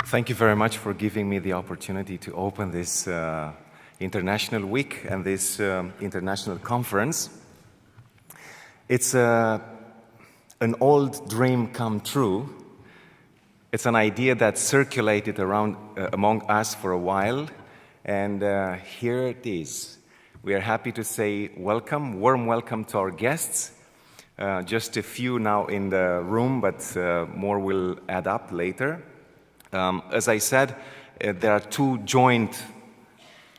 Thank you very much for giving me the opportunity to open this International Week and this International Conference. It's an old dream come true. It's an idea that circulated around among us for a while, and here it is. We are happy to say welcome, warm welcome to our guests. Just a few now in the room, but more will add up later. As I said, there are two joint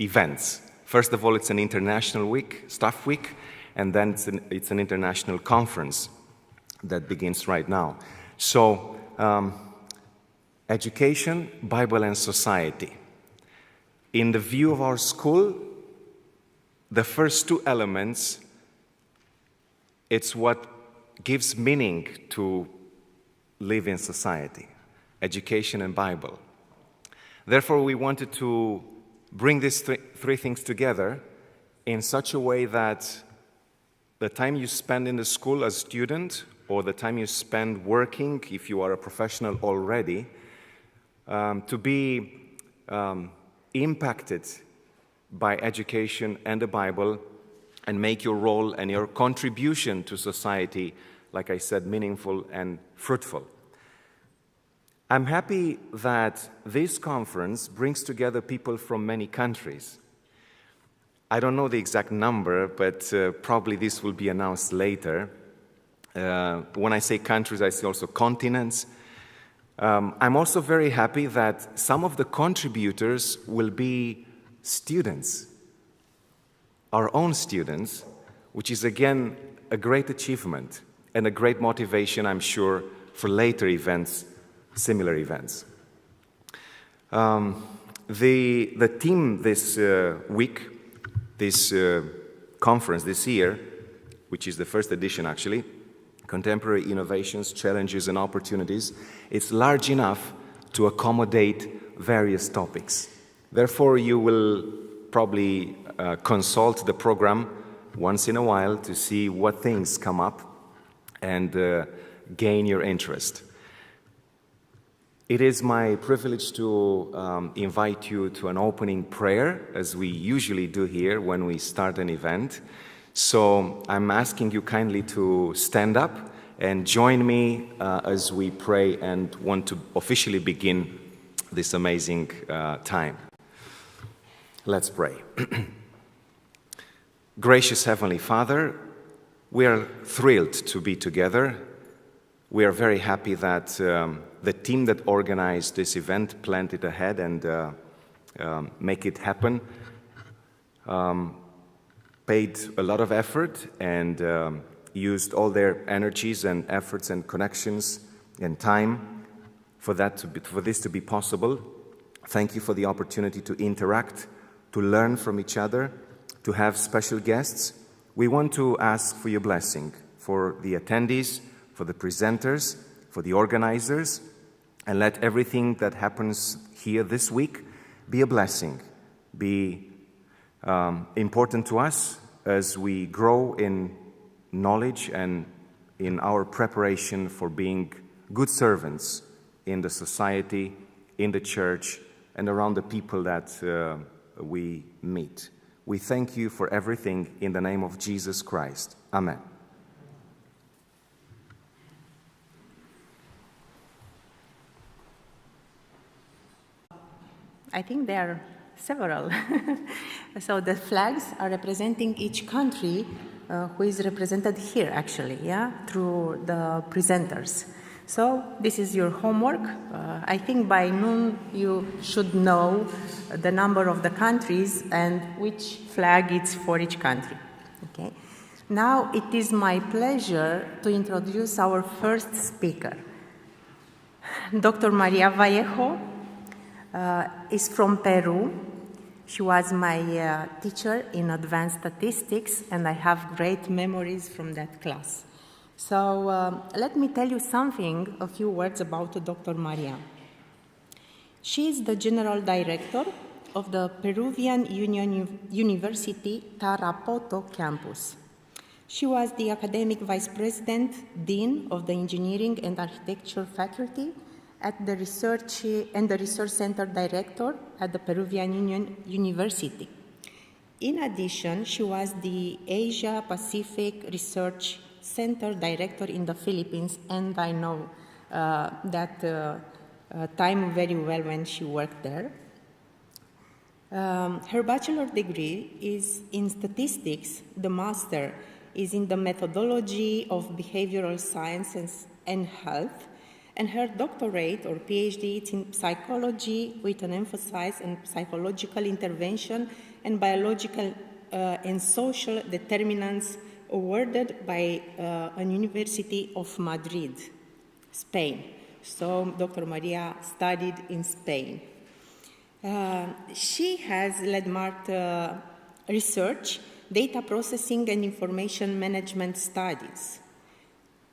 events. First of all, it's an international week, staff week, and then it's an international conference that begins right now. So, education, Bible, and society. In the view of our school, the first two elements, it's what gives meaning to live in society. Education and Bible. Therefore, we wanted to bring these three things together in such a way that the time you spend in the school as a student or the time you spend working, if you are a professional already, to be impacted by education and the Bible and make your role and your contribution to society, like I said, meaningful and fruitful. I'm happy that this conference brings together people from many countries. I don't know the exact number, but probably this will be announced later. When I say countries, I say also continents. I'm also very happy that some of the contributors will be students, our own students, which is again a great achievement and a great motivation, I'm sure, for later events. Similar events. The theme this week, this conference this year, which is the first edition actually, Contemporary Innovations, Challenges and Opportunities, it's large enough to accommodate various topics. Therefore, you will probably consult the program once in a while to see what things come up and gain your interest. It is my privilege to invite you to an opening prayer, as we usually do here when we start an event. So I'm asking you kindly to stand up and join me as we pray and want to officially begin this amazing time. Let's pray. Gracious Heavenly Father, we are thrilled to be together. We are very happy that the team that organized this event planned it ahead and make it happen, paid a lot of effort and used all their energies and efforts and connections and time for this to be possible. Thank you for the opportunity to interact, to learn from each other, to have special guests. We want to ask for your blessing for the attendees, for the presenters, for the organizers, and let everything that happens here this week be a blessing, be important to us as we grow in knowledge and in our preparation for being good servants in the society, in the church, and around the people that we meet. We thank you for everything in the name of Jesus Christ. Amen. I think there are several. So the flags are representing each country who is represented here actually, through the presenters. So this is your homework. I think by noon you should know the number of the countries and which flag is for each country. Okay. Now it is my pleasure to introduce our first speaker. Dr. Maria Vallejo is from Peru. She was my teacher in advanced statistics, and I have great memories from that class. So let me tell you something, a few words about Dr. Maria. She is the General Director of the Peruvian University Tarapoto campus. She was the Academic Vice President, Dean of the Engineering and Architecture Faculty, at the Research Center Director at the Peruvian University. In addition, she was the Asia Pacific Research Center Director in the Philippines, and I know that time very well when she worked there. Her bachelor degree is in statistics, the master is in the methodology of behavioral sciences and health, and her doctorate or PhD is in psychology with an emphasis on psychological intervention and biological and social determinants, awarded by an University of Madrid, Spain. So Dr. Maria studied in Spain. She has landmarked research, data processing, and information management studies.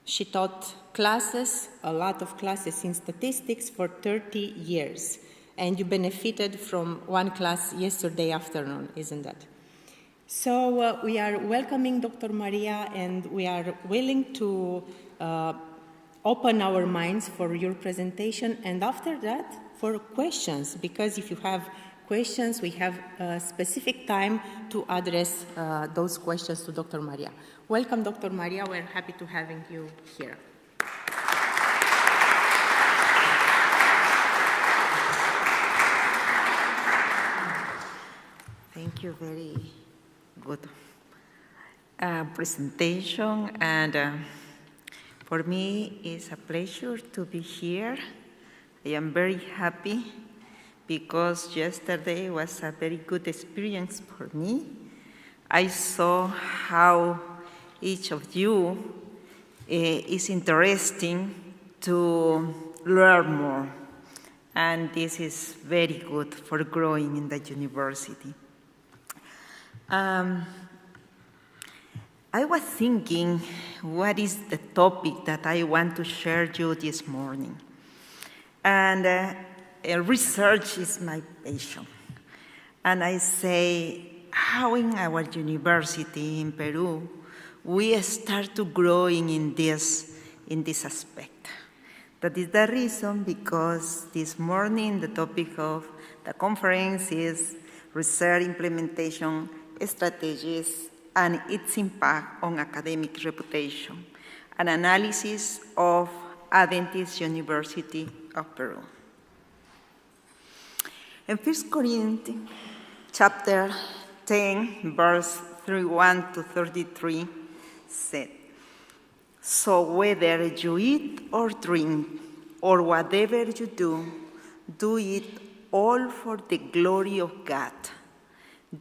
She taught classes, a lot of classes in statistics for 30 years, and you benefited from one class yesterday afternoon, isn't that? So we are welcoming Dr. Maria, and we are willing to open our minds for your presentation, and after that, for questions, because if you have questions, we have a specific time to address those questions to Dr. Maria. Welcome, Dr. Maria. We're happy to having you here. Thank you. Very good presentation, and for me, it's a pleasure to be here. I am very happy because yesterday was a very good experience for me. I saw how each of you is interesting to learn more, and this is very good for growing in the university. I was thinking, what is the topic that I want to share you this morning? And research is my passion. And I say, how in our university in Peru, we start to growing in this aspect. That is the reason because this morning the topic of the conference is research implementation strategies and its impact on academic reputation, an analysis of Adventist University of Peru. In 1 Corinthians chapter 10, verse 31 to 33 said, "So whether you eat or drink or whatever you do it all for the glory of God.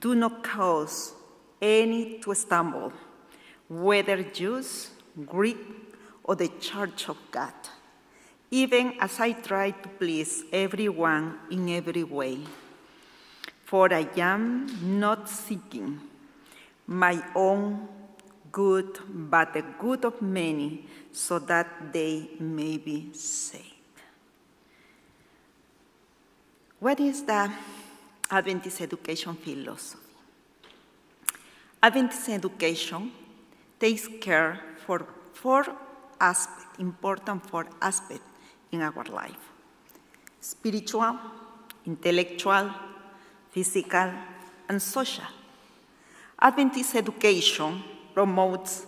Do not cause any to stumble, whether Jews, Greek, or the Church of God, even as I try to please everyone in every way. For I am not seeking my own good, but the good of many, so that they may be saved." What is the Adventist education philosophy? Adventist education takes care for four important aspects in our life: spiritual, intellectual, physical, and social. Adventist education promotes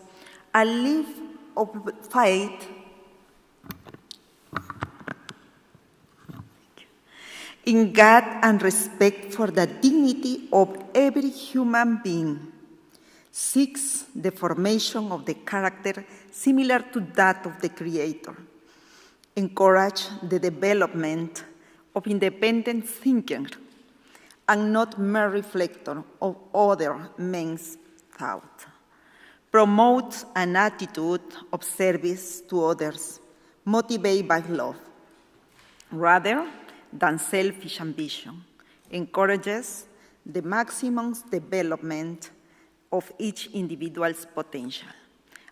a life of faith in God and respect for the dignity of every human being, seeks the formation of the character similar to that of the Creator, encourage the development of independent thinking and not mere reflector of other men's thought, promotes an attitude of service to others, motivated by love, rather than selfish ambition, encourages the maximum development of each individual's potential,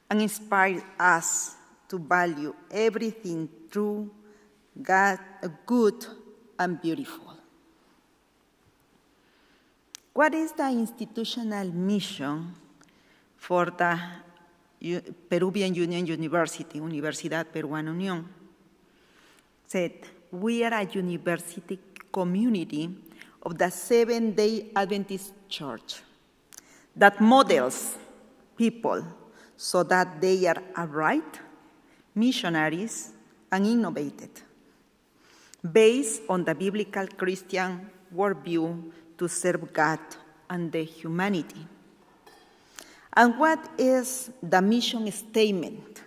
and inspires us to value everything true, good, and beautiful. What is the institutional mission for the Peruvian Union University, Universidad Peruana Unión? Said, we are a university community of the Seventh-day Adventist Church that models people so that they are upright, missionaries, and innovative, based on the biblical Christian worldview to serve God and the humanity. And what is the mission statement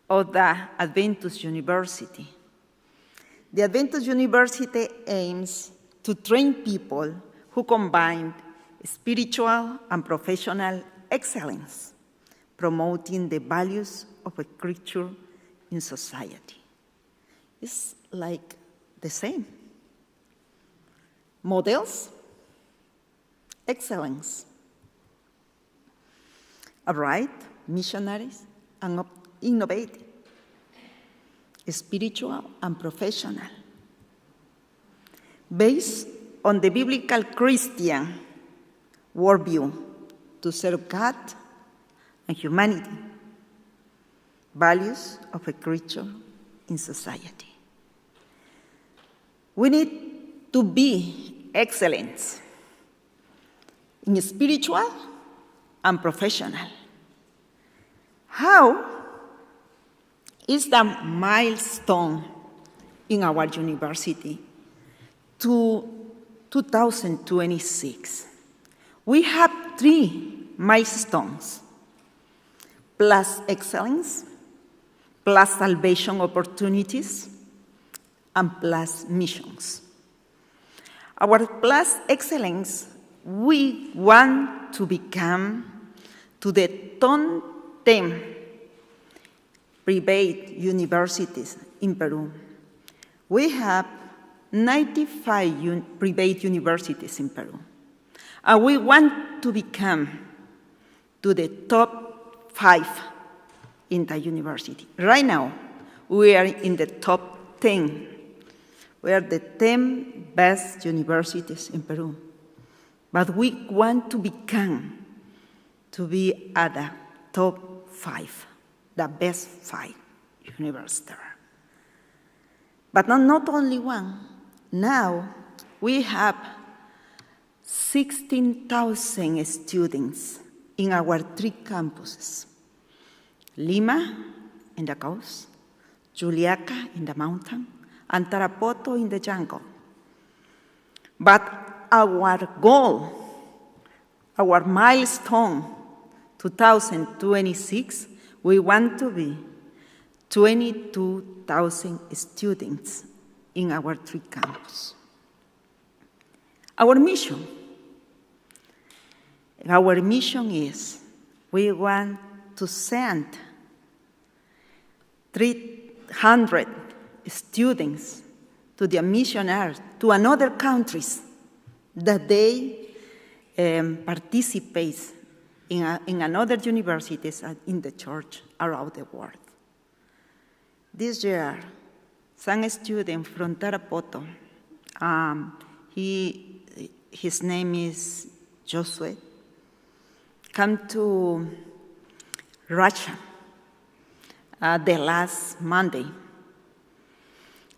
of the Adventus University? The Adventus University aims to train people who combine spiritual and professional excellence, promoting the values of a culture in society. It's like the same. Models, excellence, upright, missionaries, and innovative, spiritual and professional, based on the biblical Christian worldview to serve God and humanity, values of a creature in society. We need to be excellent in spiritual and professional. How is the milestone in our university to 2026? We have 3 milestones: plus excellence, plus salvation opportunities, and plus missions. Our plus excellence, we want to become to the top 10 private universities in Peru. We have 95 private universities in Peru, and we want to become to the top 5 in the university. Right now, we are in the top 10. We are the 10 best universities in Peru. But we want to become, to be at the top 5, the best 5 universities. But not only one. Now we have 16,000 students in our 3 campuses: Lima in the coast, Juliaca in the mountain, and Tarapoto in the jungle. But our goal, our milestone, 2026, we want to be 22,000 students in our 3 campuses. Our mission is we want to send 300 students to the missionaries to another countries that they participate in another universities and in the church around the world. This year, some student from Tarapoto, his name is Josué, come to Russia the last Monday.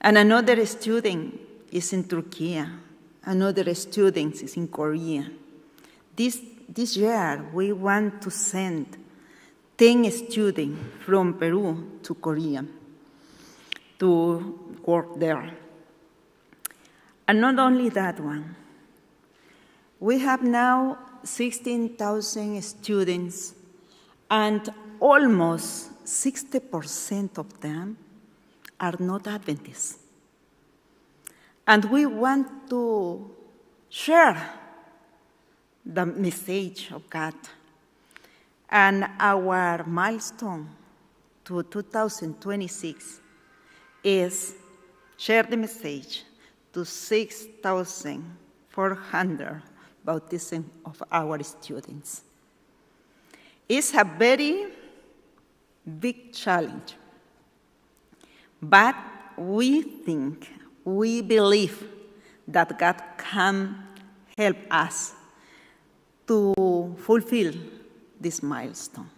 And another student is in Turkey. Another student is in Korea. This year, we want to send 10 students from Peru to Korea to work there. And not only that one, we have now 16,000 students, and almost 60% of them are not Adventists. And we want to share the message of God. And our milestone to 2026 is share the message to 6,400 baptism of our students. It's a very big challenge, but we believe that God can help us to fulfill this milestone.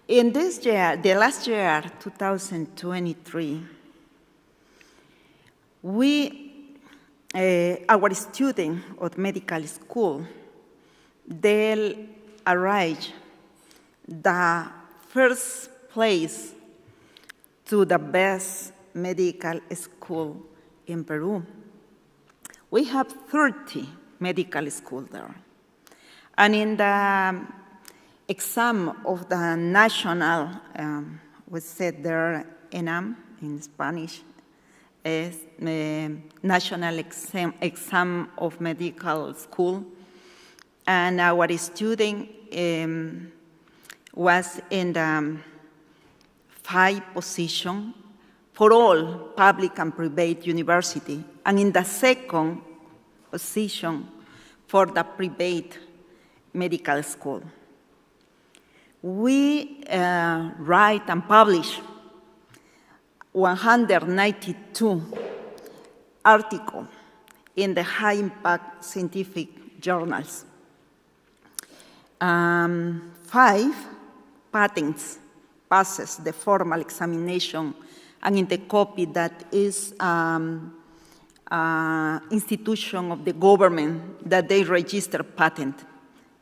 In this year, the last year, 2023, our students of medical school, they arrived the first place to the best medical school in Peru. We have 30 medical schools there. And in the exam of the national, we said there, ENAM in Spanish, is national exam of medical school. And our student was in the 5th position for all public and private university, and in the 2nd position for the private medical school. We write and publish 192 articles in the high-impact scientific journals. 5 patents passes the formal examination, and in the copy that is institution of the government that they register patent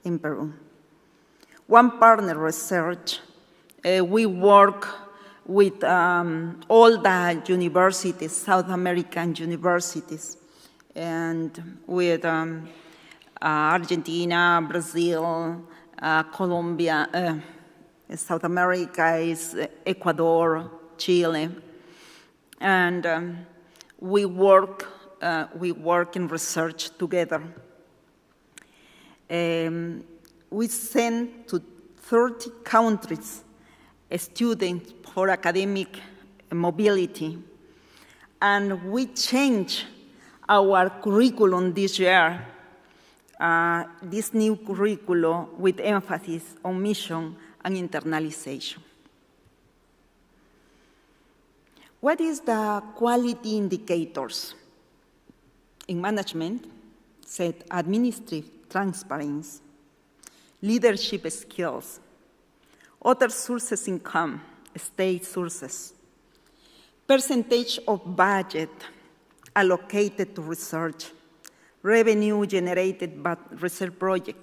in Peru. One partner research, we work with all the universities, South American universities, and with Argentina, Brazil, Colombia, South America is Ecuador, Chile, and we work in research together. We send to 30 countries students for academic mobility, and we change our curriculum this year, this new curriculum with emphasis on mission and internalization. What is the quality indicators? In management, said administrative transparency, leadership skills, other sources income, state sources, percentage of budget allocated to research, revenue generated by research project,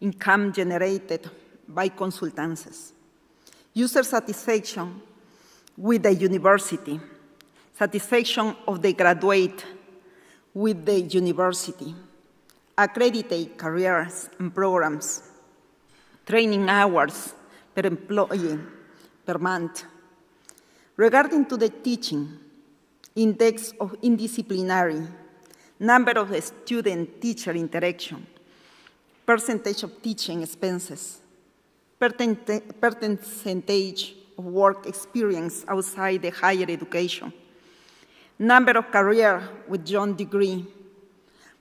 income generated by consultancies, user satisfaction with the university, satisfaction of the graduate with the university, accredited careers and programs, training hours per employee per month. Regarding to the teaching, index of indisciplinary, number of student-teacher interaction, percentage of teaching expenses, percentage of work experience outside the higher education, number of career with joint degree,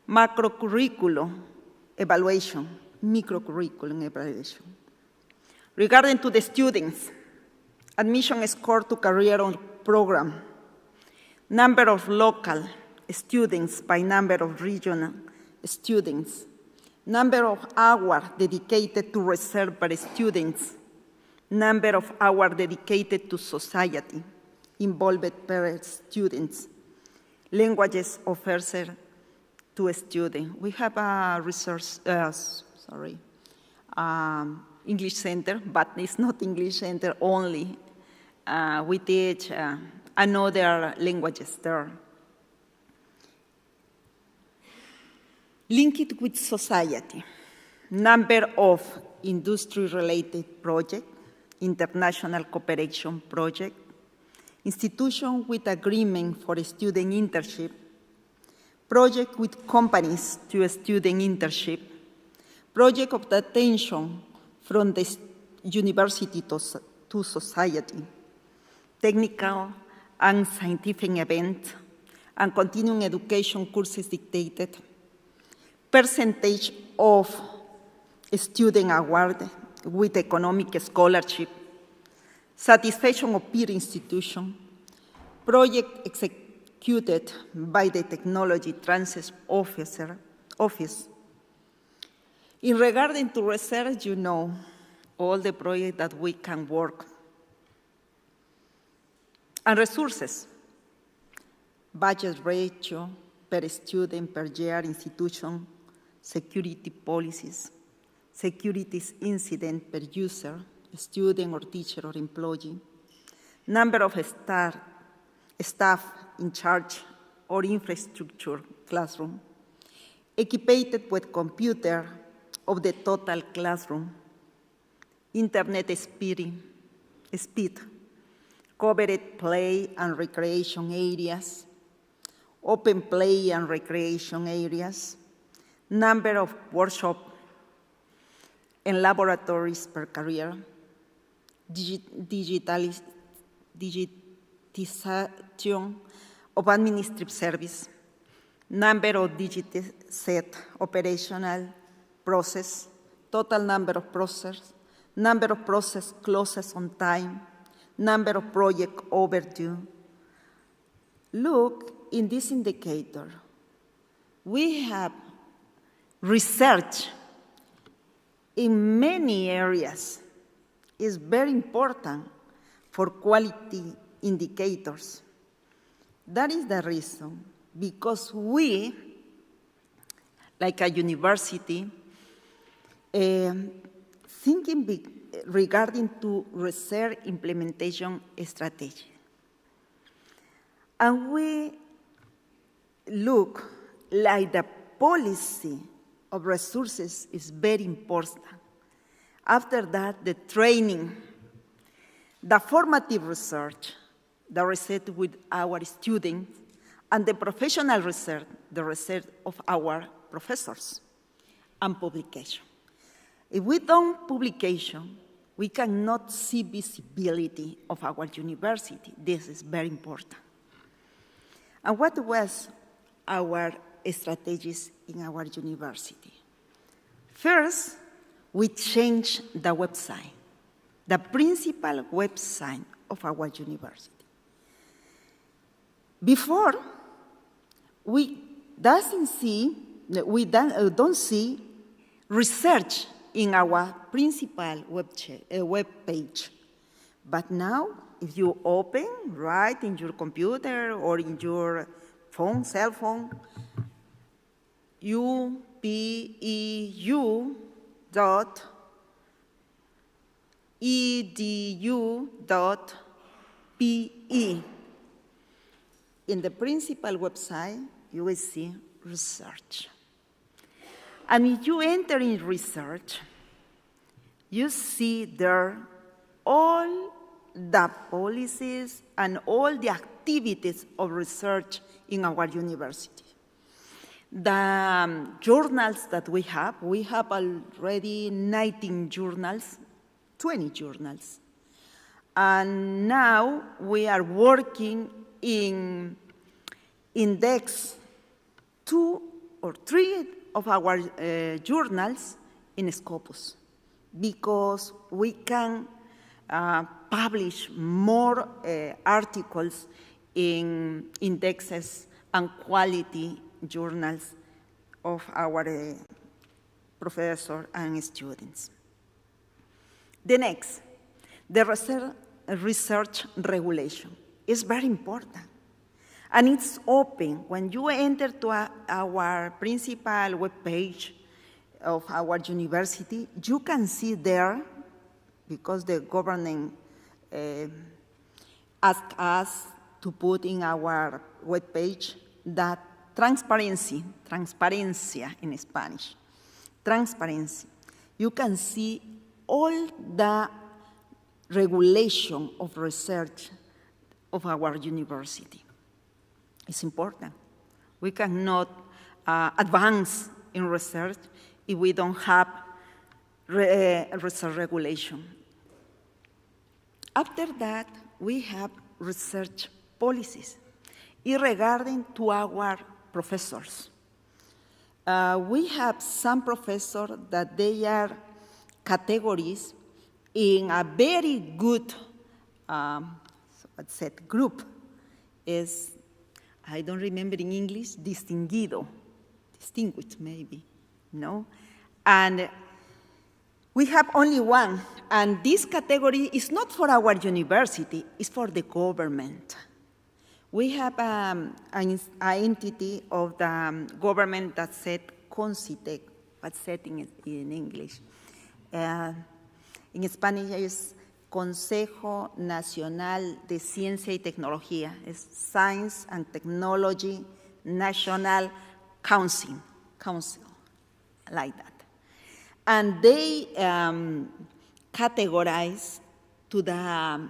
macro-curriculum evaluation, micro-curriculum evaluation. Regarding to the students, admission score to career on program, number of local students by number of regional students, number of hours dedicated to research by students, number of hours dedicated to society, involved per students, languages offered to students. We have a resource, English Center, but it's not English Center only. We teach another languages there. Link it with society. Number of industry-related projects, international cooperation project, institution with agreement for a student internship, project with companies to a student internship, project of the attention from the university to society, technical and scientific events, and continuing education courses dictated, percentage of student award with economic scholarship, satisfaction of peer institution, project executed by the technology transfer office. In regarding to research, you know all the projects that we can work. And resources, budget ratio per student per year, institution, security policies, securities incident per user, student or teacher or employee, number of staff in charge or infrastructure classroom, equipped with computer of the total classroom, internet speed, covered play and recreation areas, open play and recreation areas, number of workshops and laboratories per career, digitization of administrative service, number of digits set operational process, total number of process closes on time, number of project overdue. Look in this indicator. We have research in many areas. Is very important for quality indicators. That is the reason, because we, like a university, thinking regarding to research implementation strategy. And we look like the policy of resources is very important. After that, the training, the formative research, the research with our students, and the professional research, the research of our professors, and publication. If we don't publication, we cannot see visibility of our university. This is very important. And what was our strategies in our university? First, we changed the website, the principal website of our university. Before, we don't see research in our principal web page. But now, if you open, right, in your computer or in your phone, cell phone, upeu.edu.pe. In the principal website, you will see research. And if you enter in research, you see there all the policies and all the activities of research in our university. The journals that we have already 19 journals, 20 journals. And now we are working in index 2 or 3 of our journals in Scopus, because we can publish more articles in indexes and quality journals of our professors and students. The next, the research regulation is very important. And it's open. When you enter to our principal web page of our university, you can see there, because the government asked us to put in our web page that transparencia in Spanish, transparency. You can see all the regulation of research of our university. It's important. We cannot advance in research if we don't have research regulation. After that, we have research policies regarding to our professors. We have some professors that they are categories in a very good group. Is, I don't remember in English, distinguido, distinguished maybe, no? And We have only one, and this category is not for our university, it's for the government. We have an entity of the government that said CONCITEC, but said in English. In Spanish es Consejo Nacional de Ciencia y Tecnología. It's Science and Technology National Council, like that. And they categorize to the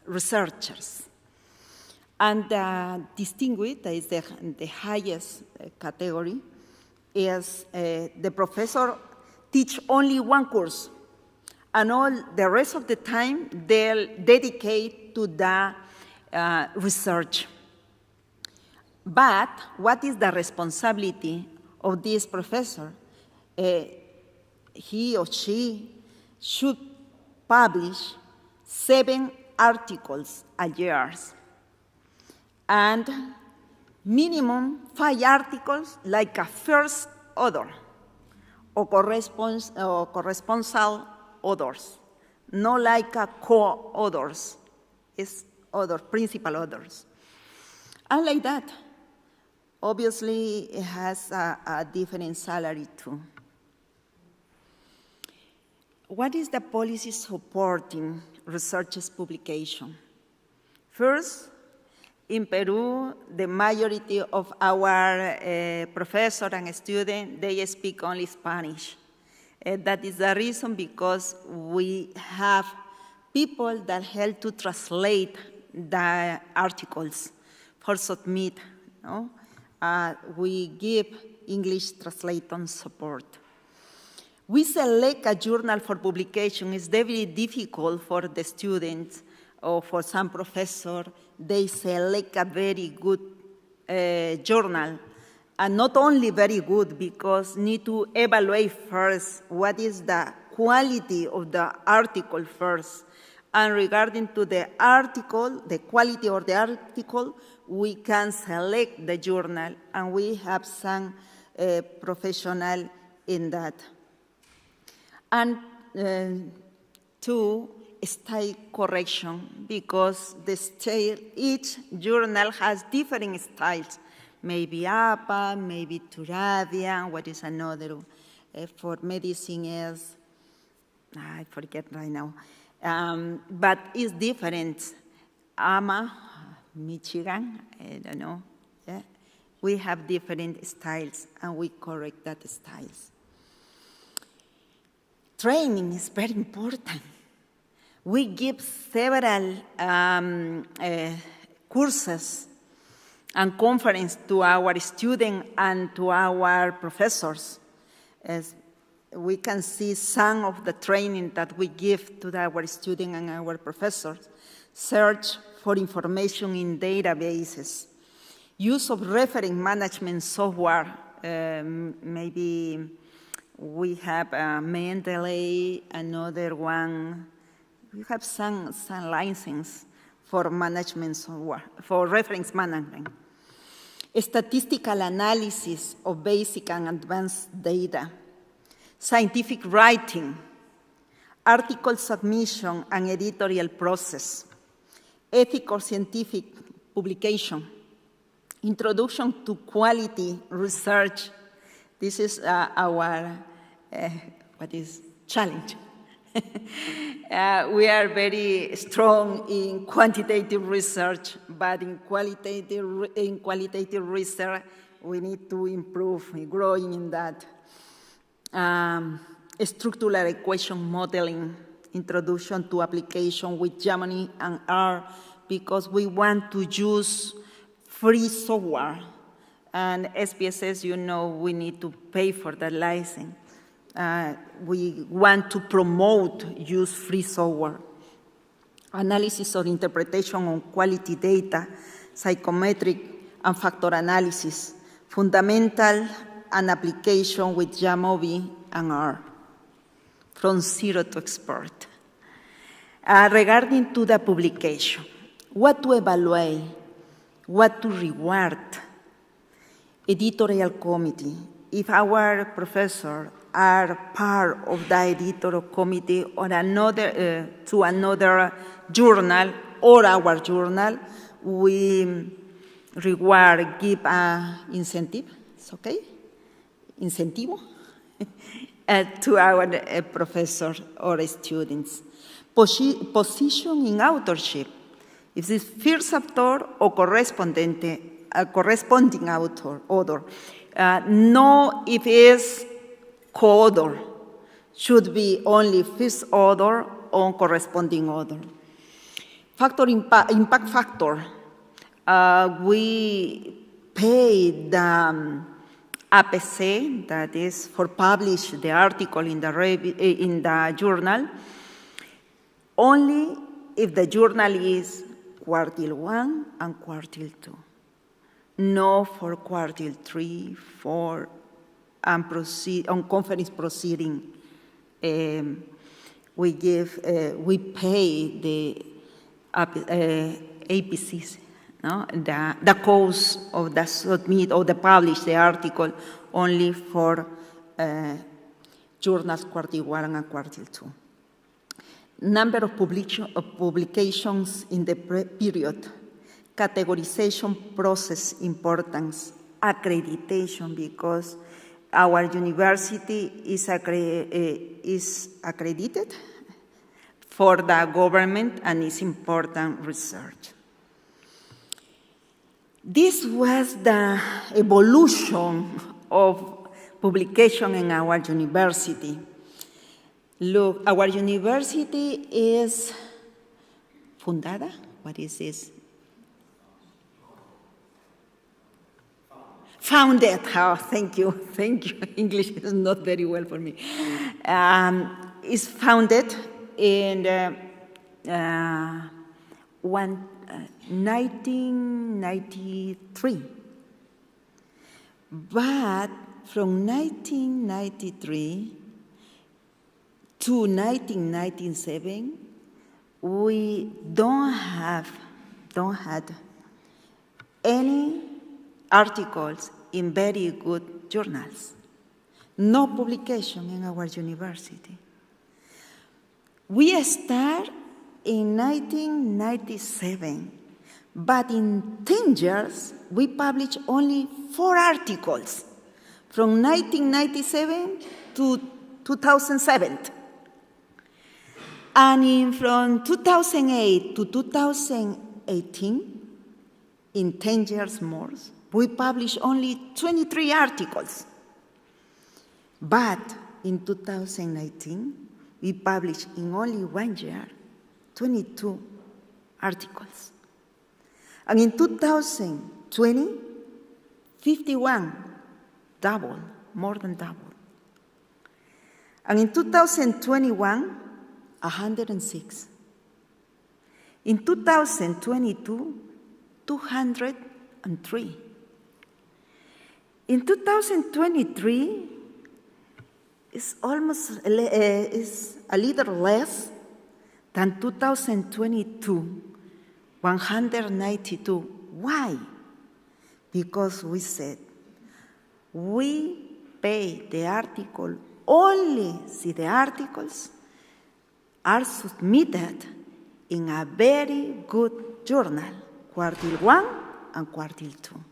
researchers. And distinguished, that is the highest category, is the professor teach only one course, and all the rest of the time they'll dedicate to the research. But what is the responsibility of this professor? He or she should publish 7 articles a year, and minimum 5 articles like a first author or corresponsal authors, not like a co-authors, it's other principal authors. And like that, obviously it has a different salary too. What is the policy supporting researchers' publication? First, in Peru, the majority of our professors and students, they speak only Spanish. That is the reason because we have people that help to translate the articles for submit. No? We give English translation support. We select a journal for publication. It's very difficult for the students or for some professor. They select a very good journal, and not only very good, because need to evaluate first what is the quality of the article first. And regarding to the article, the quality of the article, we can select the journal, and we have some professional in that. And two, style correction, because each journal has different styles. Maybe APA, maybe Turabian, what is another? For medicine is, I forget right now. But it's different. AMA, Michigan, I don't know. Yeah? We have different styles, and we correct that styles. Training is very important. We give several courses and conferences to our students and to our professors. As we can see some of the training that we give to our students and our professors. Search for information in databases. Use of reference management software. Maybe we have Mendeley, another one. We have some license for management software, for reference management. Statistical analysis of basic and advanced data. Scientific writing. Article submission and editorial process. Ethical scientific publication. Introduction to quality research. This is our challenge. We are very strong in quantitative research, but in qualitative research, we need to improve, growing in that. Structural equation modeling, introduction to application with Germany and R, because we want to use free software. And SPSS, you know, we need to pay for the license. We want to promote use free software. Analysis or interpretation on quality data, psychometric and factor analysis, fundamental and application with Jamovi and R, from zero to expert. Regarding to the publication, what to evaluate, what to reward. Editorial committee if our professors are part of the editorial committee or another, to another journal or our journal, we reward, give an incentive, it's okay? Incentivo to our professors or students. Position in authorship. If it's first author or corresponding author. No, if it's co-author. Should be only first author or corresponding author. Impact factor. We pay the APC, that is for publish the article in the journal, only if the journal is quartile 1 and quartile 2. No for quartile 3, 4, and on conference proceeding. We pay the APCs, no? The cost of the submit or the publish the article only for journals quartile 1 and quartile 2. Number of publications in the period, categorization process importance, accreditation, because our university is accredited for the government and is important research. This was the evolution of publication in our university. Look, our university is fundada. What is this? Founded. Oh, thank you. Thank you. English is not very well for me. It's founded in 1993. But from 1993 to 1997, we don't have any articles in very good journals. No publication in our university. We start in 1997, but in 10 years, we published only 4 articles from 1997 to 2007. And from 2008 to 2018, in 10 years more, we published only 23 articles. But in 2019, we published in only 1 year 22 articles. And in 2020, 51, double, more than double. And in 2021, 106. In 2022, 203. In 2023, it's almost is a little less than 2022, 192. Why? Because we said we pay the article only see the articles are submitted in a very good journal, quartile 1 and quartile 2.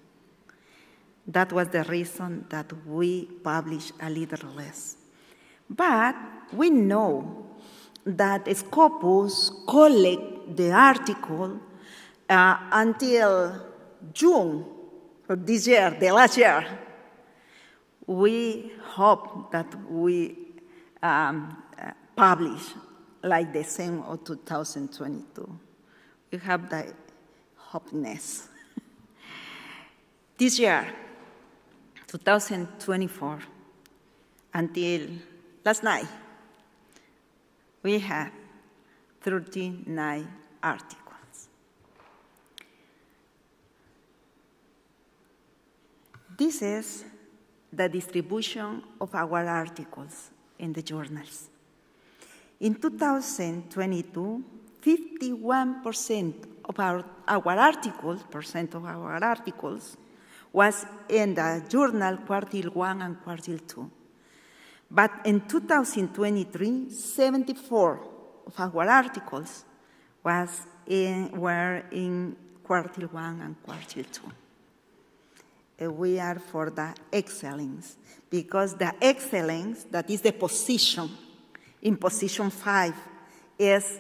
That was the reason that we publish a little less. But we know that Scopus collect the article until June of this year, the last year. We hope that we publish like the same of 2022. We have the hopeness. This year, 2024, until last night, we have 39 articles. This is the distribution of our articles in the journals. In 2022, 51% of our articles was in the journal Quartile 1 and Quartile 2. But in 2023, 74 of our articles were in Quartile 1 and Quartile 2. We are for the excellence, because the excellence, that is the position, in position 5, is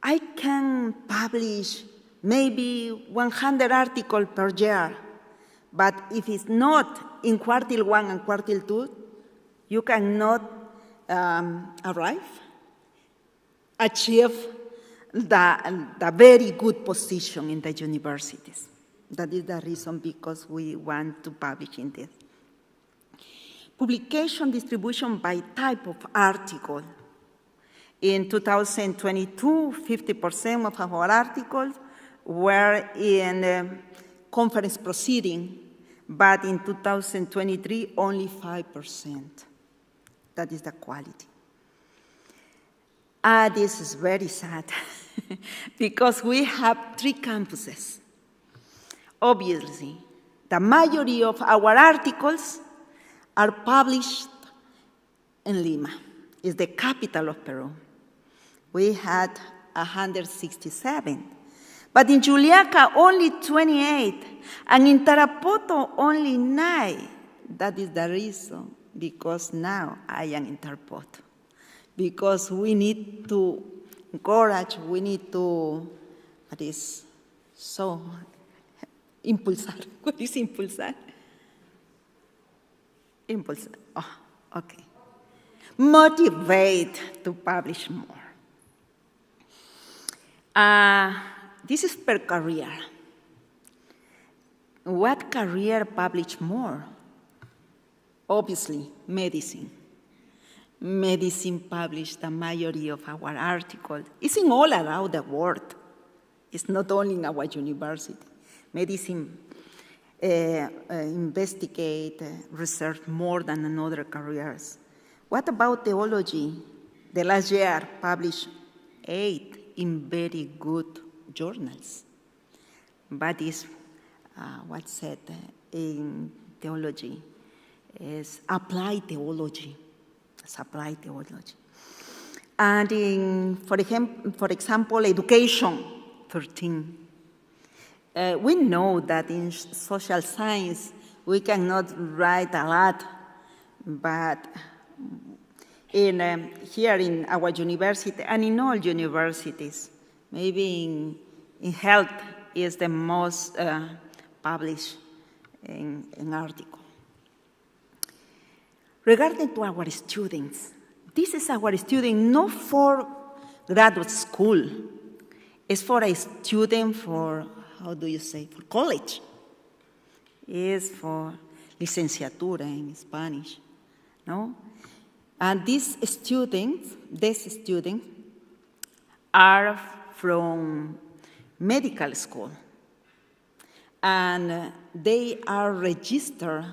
I can publish maybe 100 articles per year, but if it's not in Quartile 1 and Quartile 2, you cannot achieve the very good position in the universities. That is the reason because we want to publish in this. Publication distribution by type of article. In 2022, 50% of our articles were in conference proceeding, but in 2023, only 5%. That is the quality. This is very sad, because we have 3 campuses. Obviously, the majority of our articles are published in Lima. It's the capital of Peru. We had 167. But in Juliaca, only 28. And in Tarapoto, only 9. That is the reason, because now I am in Tarapoto. Because we need to encourage, we need to, what is so, impulsar. What is impulsar? Impulsar. Oh, okay. Motivate to publish more. This is per career. What career publish more? Obviously, medicine. Medicine published the majority of our articles. It's in all around the world. It's not only in our university. Medicine investigate, research more than in other careers. What about theology? The last year published 8 in very good journals. But is what's said in theology is applied theology. It's applied theology. And in, for example, education, 13. We know that in social science we cannot write a lot, but here in our university and in all universities, maybe in health is the most published in article. Regarding to our students, this is our student not for graduate school. It's for a student for, how do you say, for college. It's for licenciatura in Spanish, no? And these students are from medical school. And they are registered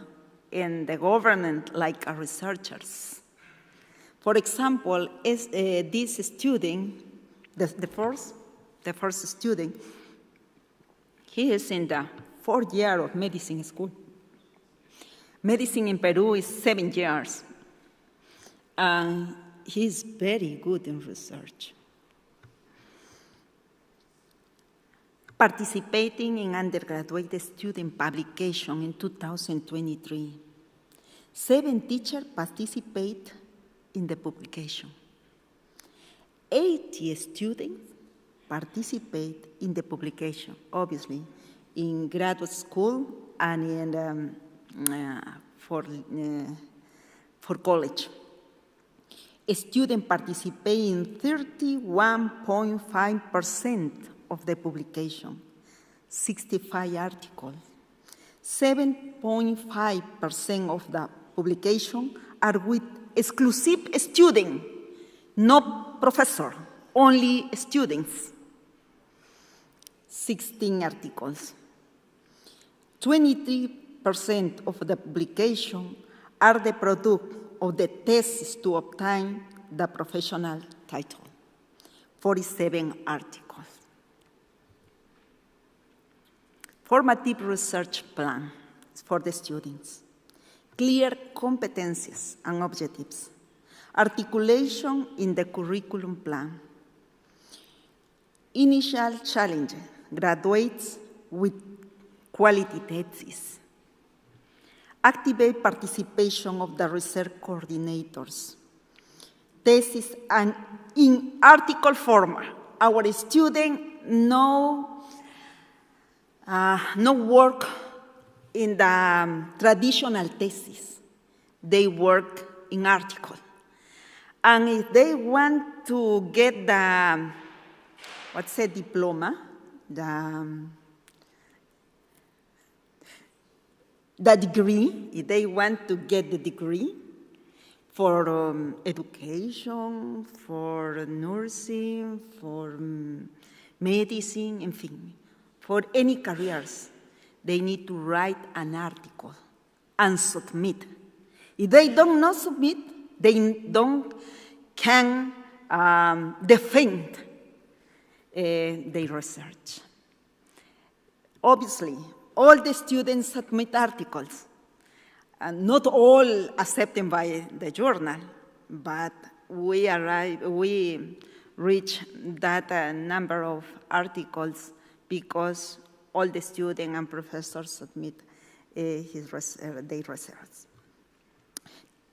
in the government like researchers. For example, this student, the first student, he is in the 4th year of medicine school. Medicine in Peru is 7 years. And he's very good in research. Participating in undergraduate student publication in 2023. 7 teachers participate in the publication. 80 students participate in the publication, obviously, in graduate school and in, for college. Students participate in 31.5% of the publication, 65 articles. 7.5% of the publication are with exclusive students, not professor, only students. 16 articles. 23% of the publication are the product of the tests to obtain the professional title. 47 articles. Formative research plan for the students. Clear competencies and objectives. Articulation in the curriculum plan. Initial challenge, graduates with quality thesis. Activate participation of the research coordinators. Thesis and in article format. Our students no work in the traditional thesis. They work in article. And if they want to get the, diploma, the degree, if they want to get the degree for education, for nursing, for medicine, anything, for any careers, they need to write an article and submit. If they don't not submit, they can defend their research. Obviously, all the students submit articles, and not all accepted by the journal, but we reach that number of articles because all the students and professors submit their research.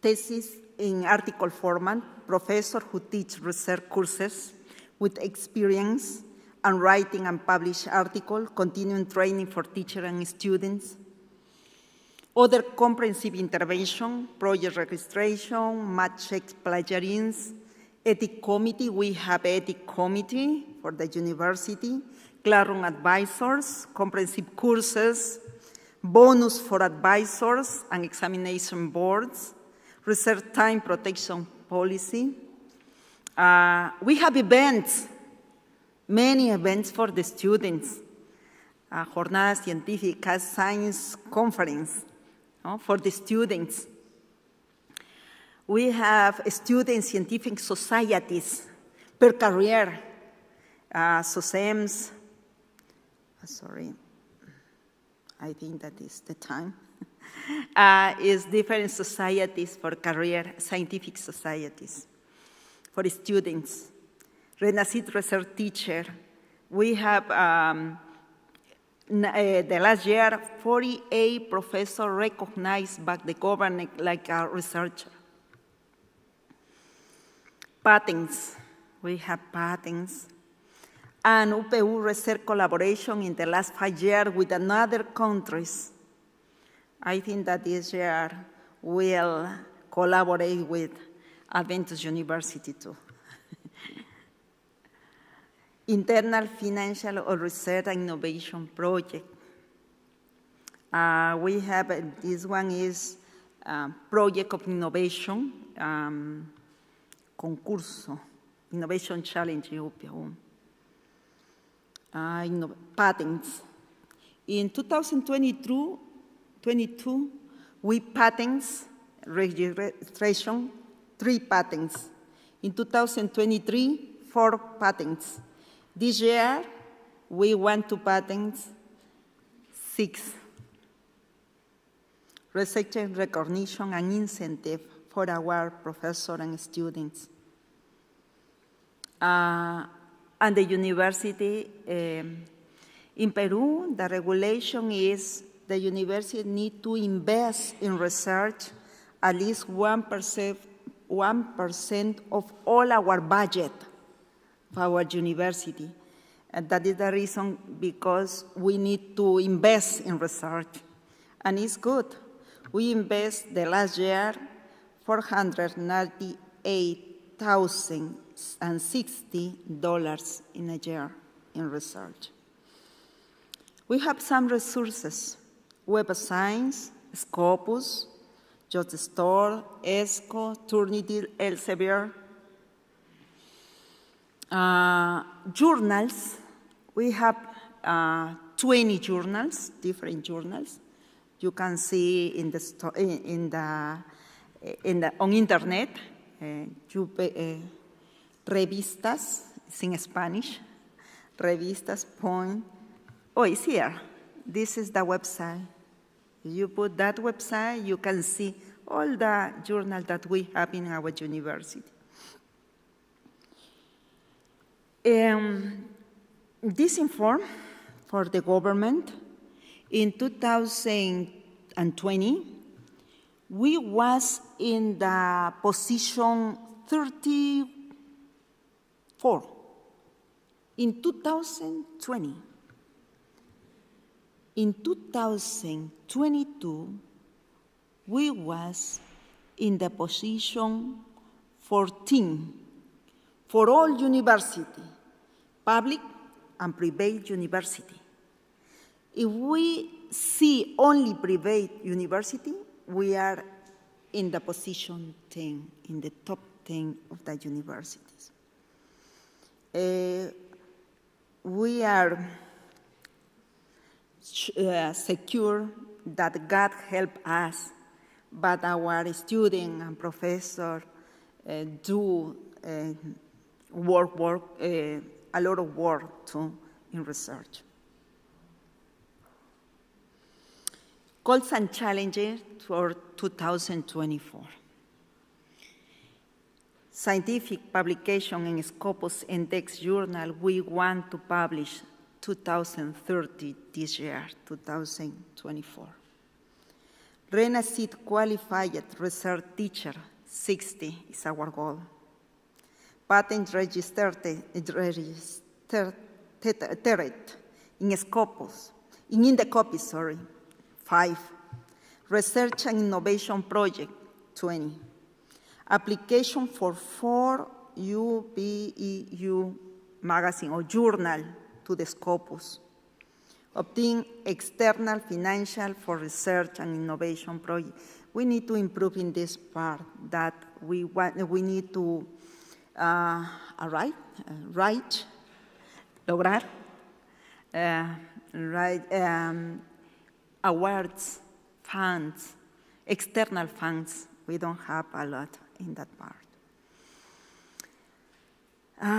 Thesis in article format, professor who teach research courses with experience and writing and publish article, continuing training for teachers and students. Other comprehensive intervention, project registration, math check plagiarism, ethics committee. We have ethics committee for the university, classroom advisors, comprehensive courses, bonus for advisors and examination boards, research time protection policy. We have events, many events for the students. Jornada Científica, Science Conference for the students. We have student scientific societies per career, SOSEMs. Sorry, I think that is the time. Is different societies for career, scientific societies for students. Renacid research teacher. We have the last year 48 professors recognized by the government like a researcher. Patents. We have patents. And UPU research collaboration in the last 5 years with other countries. I think that this year we'll collaborate with Adventus University too. Internal financial or research and innovation project. We have, this one is project of innovation, concurso, innovation challenge in UPU. Patents. In 2022, we patents registration 3 patents. In 2023, 4 patents. This year, we want to patent 6. Research recognition and incentive for our professors and students. And the university, in Peru, the regulation is the university need to invest in research at least 1% of all our budget of our university. And that is the reason because we need to invest in research. And it's good. We invest the last year $498,060 in a year in research. We have some resources: Web of Science, Scopus, JotStore, ESCO, Turnitin, Elsevier. Journals, we have 20 journals, different journals. You can see in the on internet, revistas, it's in Spanish, revistas. Oh, it's here. this is the website. You put that website, you can see all the journals that we have in our university. This inform for the government. In 2020, we was in the position 34 in 2020. In 2022, we was in the position 14 for all university, public and private university. If we see only private university, we are in the position 10, in the top 10 of the universities. We are secure that God help us, but our students and professors do a lot of work too in research. Goals and challenges for 2024. Scientific publication in Scopus Index Journal, we want to publish 2030 this year, 2024. RENACID qualified research teacher, 60 is our goal. Patent registered in Scopus, in the copy, 5. Research and innovation project, 20. Application for 4 UBEU magazine or journal to the Scopus. Obtain external financial for research and innovation project. We need to improve in this part that we need to lograr awards, funds, external funds. We don't have a lot in that part.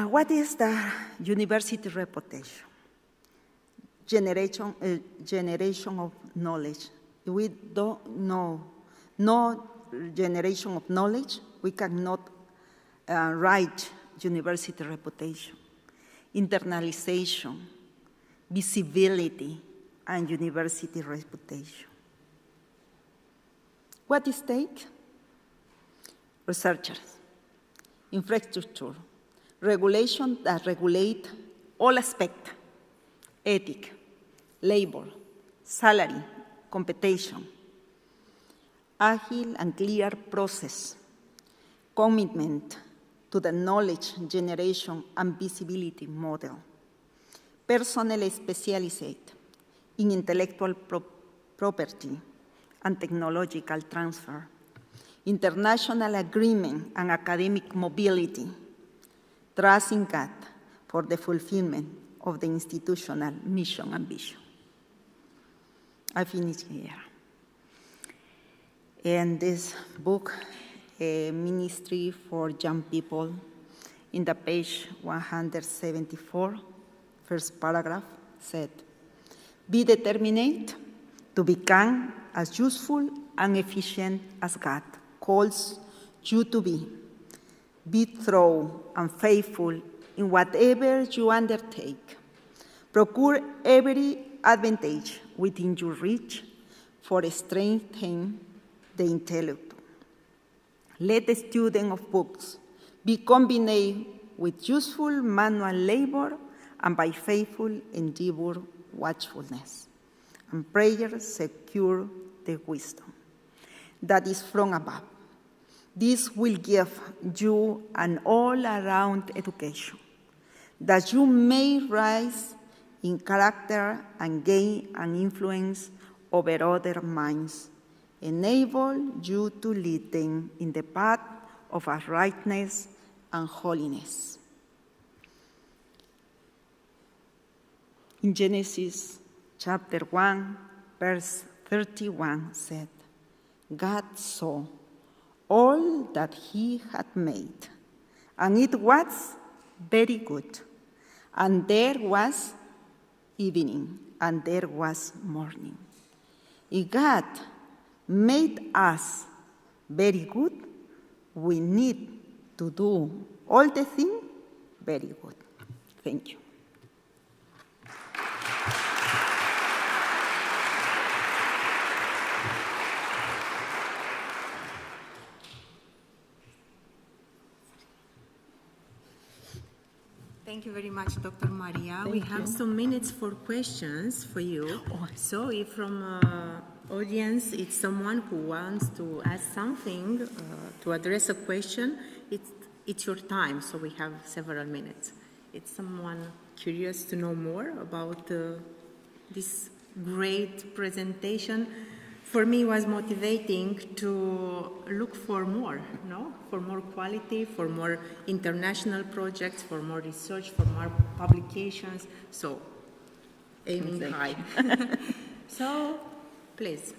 What is the university reputation? Generation of knowledge. If we don't know, no generation of knowledge, we cannot write university reputation. Internalization, visibility, and university reputation. What is stake? Researchers, infrastructure, regulation that regulate all aspects, ethic, labor, salary, competition, agile and clear process, commitment to the knowledge generation and visibility model, personnel specialized in intellectual property and technological transfer, international agreement and academic mobility, trusting God for the fulfillment of the institutional mission and vision. I finish here. And this book, Ministry for Young People, in the page 174, first paragraph, said, be determined to become as useful and efficient as God calls you to be. Be thorough and faithful in whatever you undertake. Procure every advantage within your reach for strengthening the intellect. Let the student of books be combined with useful manual labor and by faithful endeavor, watchfulness, and prayer secure the wisdom that is from above. This will give you an all-around education, that you may rise in character and gain an influence over other minds, enable you to lead them in the path of rightness and holiness. In Genesis chapter 1, verse 31 said, God saw all that he had made, and it was very good. And there was evening and there was morning. If God made us very good, we need to do all the things very good. Thank you. Thank you very much, Dr. Maria. We have some minutes for questions for you. So if from audience it's someone who wants to ask something, to address a question, it's your time, so we have several minutes. It's someone curious to know more about this great presentation. For me, it was motivating to look for more, for more quality, for more international projects, for more research, for more publications. So, aiming high. So, please.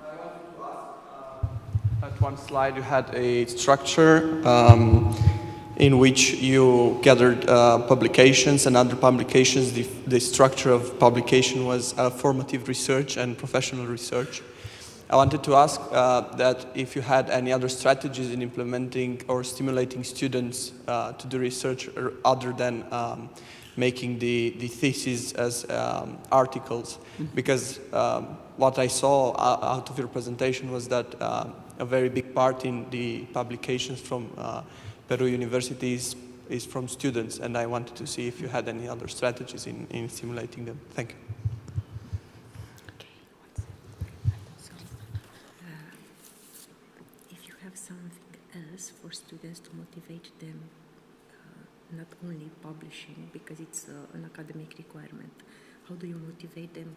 I wanted to ask, at one slide you had a structure in which you gathered publications and other publications. The structure of publication was formative research and professional research. I wanted to ask that if you had any other strategies in implementing or stimulating students to do research other than making the thesis as articles, because what I saw out of your presentation was that a very big part in the publications from Peru universities is from students, and I wanted to see if you had any other strategies in stimulating them. Thank you. If you have something else for students to motivate them, not only publishing, because it's an academic requirement, how do you motivate them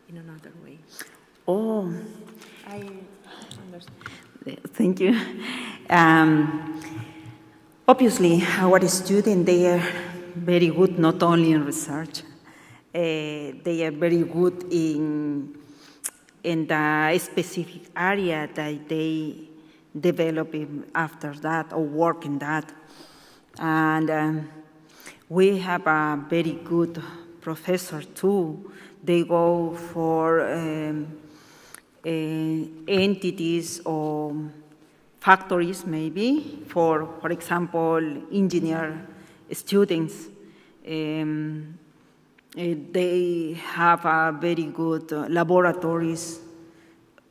in another way? Oh, I understand. Thank you. Obviously, our students, they are very good not only in research, they are very good in the specific area that they develop after that or work in that. And we have a very good professor too. They go for entities or factories, maybe, for example, engineer students. They have a very good laboratories.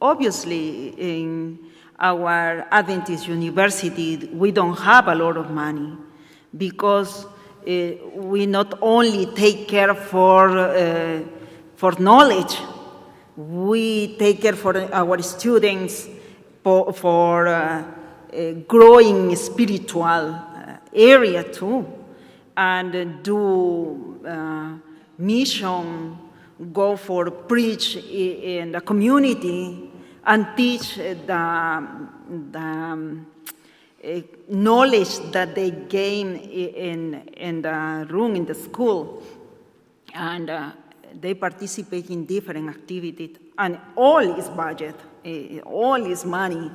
Obviously, in our Adventist university, we don't have a lot of money because we not only take care for knowledge, we take care for our students for growing spiritual area too, and do mission, go for preach in the community and teach the knowledge that they gain in the room, in the school. And they participate in different activities, and all is budget, all is money.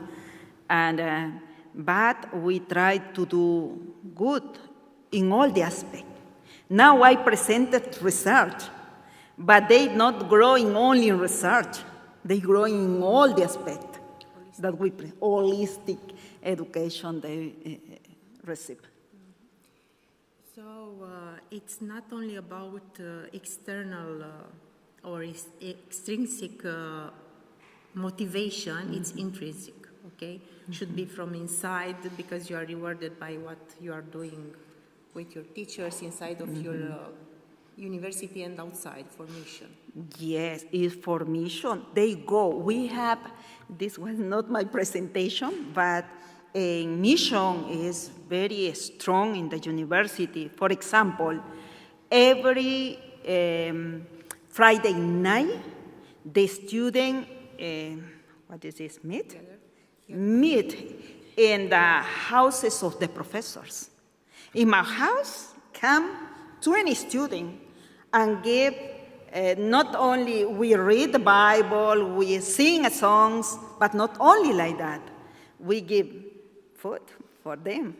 And but we try to do good in all the aspects. Now I presented research, but they not growing only in research, they growing in all the aspects that we holistic education they receive. So it's not only about external or extrinsic motivation, it's intrinsic, okay? Should be from inside because you are rewarded by what you are doing with your teachers inside of your university and outside for mission. Yes, it's for mission. They go. We have, this was not my presentation, but a mission is very strong in the university. For example, every Friday night, the student, what is this, meet in the houses of the professors. In my house, come 20 students and give, not only we read the Bible, we sing songs, but not only like that. We give food for them.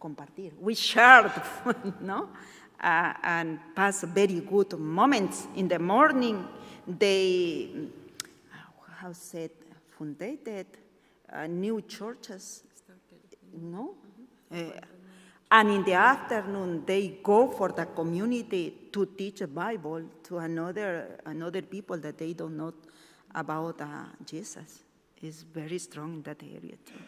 Compartir. We share the food, no? and pass very good moments. In the morning, they, fundated new churches, no? And in the afternoon, they go for the community to teach the Bible to another people that they don't know about Jesus. It's very strong in that area too.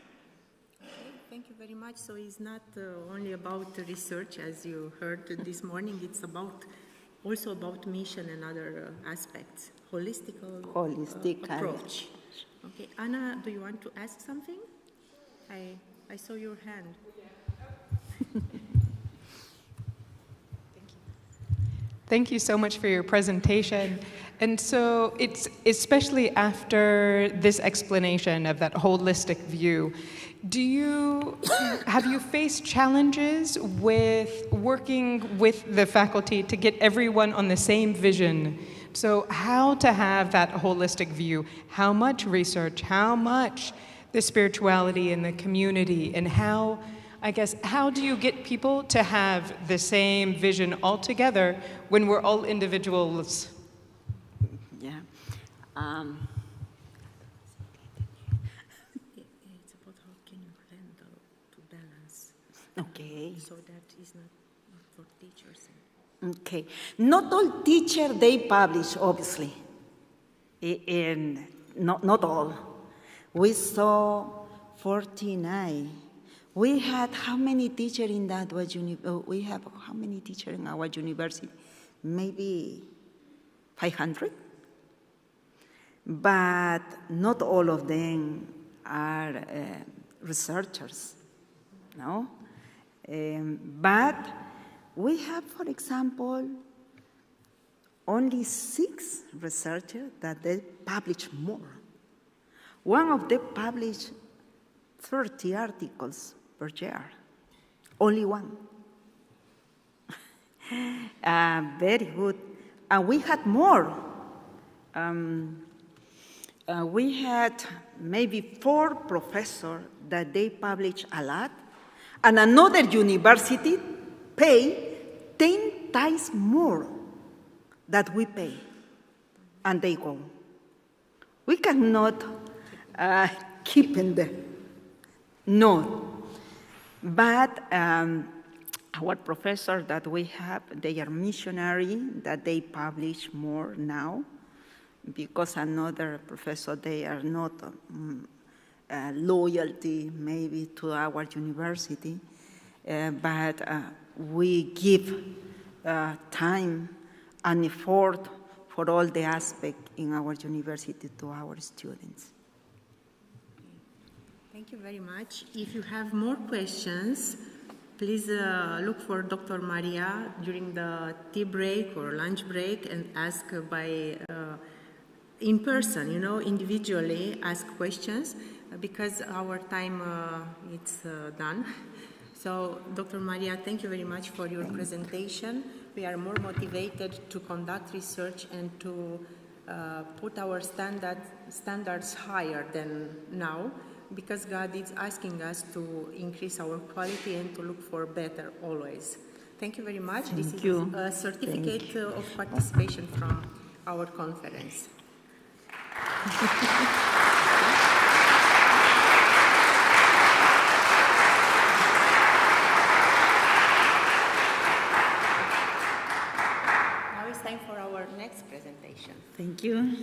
Thank you very much. So it's not only about research, as you heard this morning. It's also about mission and other aspects, holistic approach. Okay, Anna, do you want to ask something? I saw your hand. Thank you so much for your presentation. And so it's especially after this explanation of that holistic view, have you faced challenges with working with the faculty to get everyone on the same vision? So how to have that holistic view, how much research, how much the spirituality in the community, and how do you get people to have the same vision all together when we're all individuals? Yeah. It's about how can you handle to balance. Okay. So that is not for teachers. Okay. Not all teachers, they publish, obviously. And not all. We saw 49. We had how many teachers in that? We have how many teachers in our university? Maybe 500? But not all of them are researchers, no? But we have, for example, only 6 researchers that they publish more. One of them published 30 articles per year, only one. Very good. And we had more. We had maybe 4 professors that they publish a lot, and another university pay 10 times more that we pay, and they go. We cannot keep in there. No. But our professors that we have, they are missionary, that they publish more now, because another professor, they are not loyalty maybe to our university, but we give time and effort for all the aspects in our university to our students. Thank you very much. If you have more questions, please look for Dr. Maria during the tea break or lunch break and ask in person, individually ask questions, because our time is done. So, Dr. Maria, thank you very much for your presentation. We are more motivated to conduct research and to put our standards higher than now, because God is asking us to increase our quality and to look for better always. Thank you very much. This is a certificate of participation from our conference. Now it's time for our next presentation. Thank you.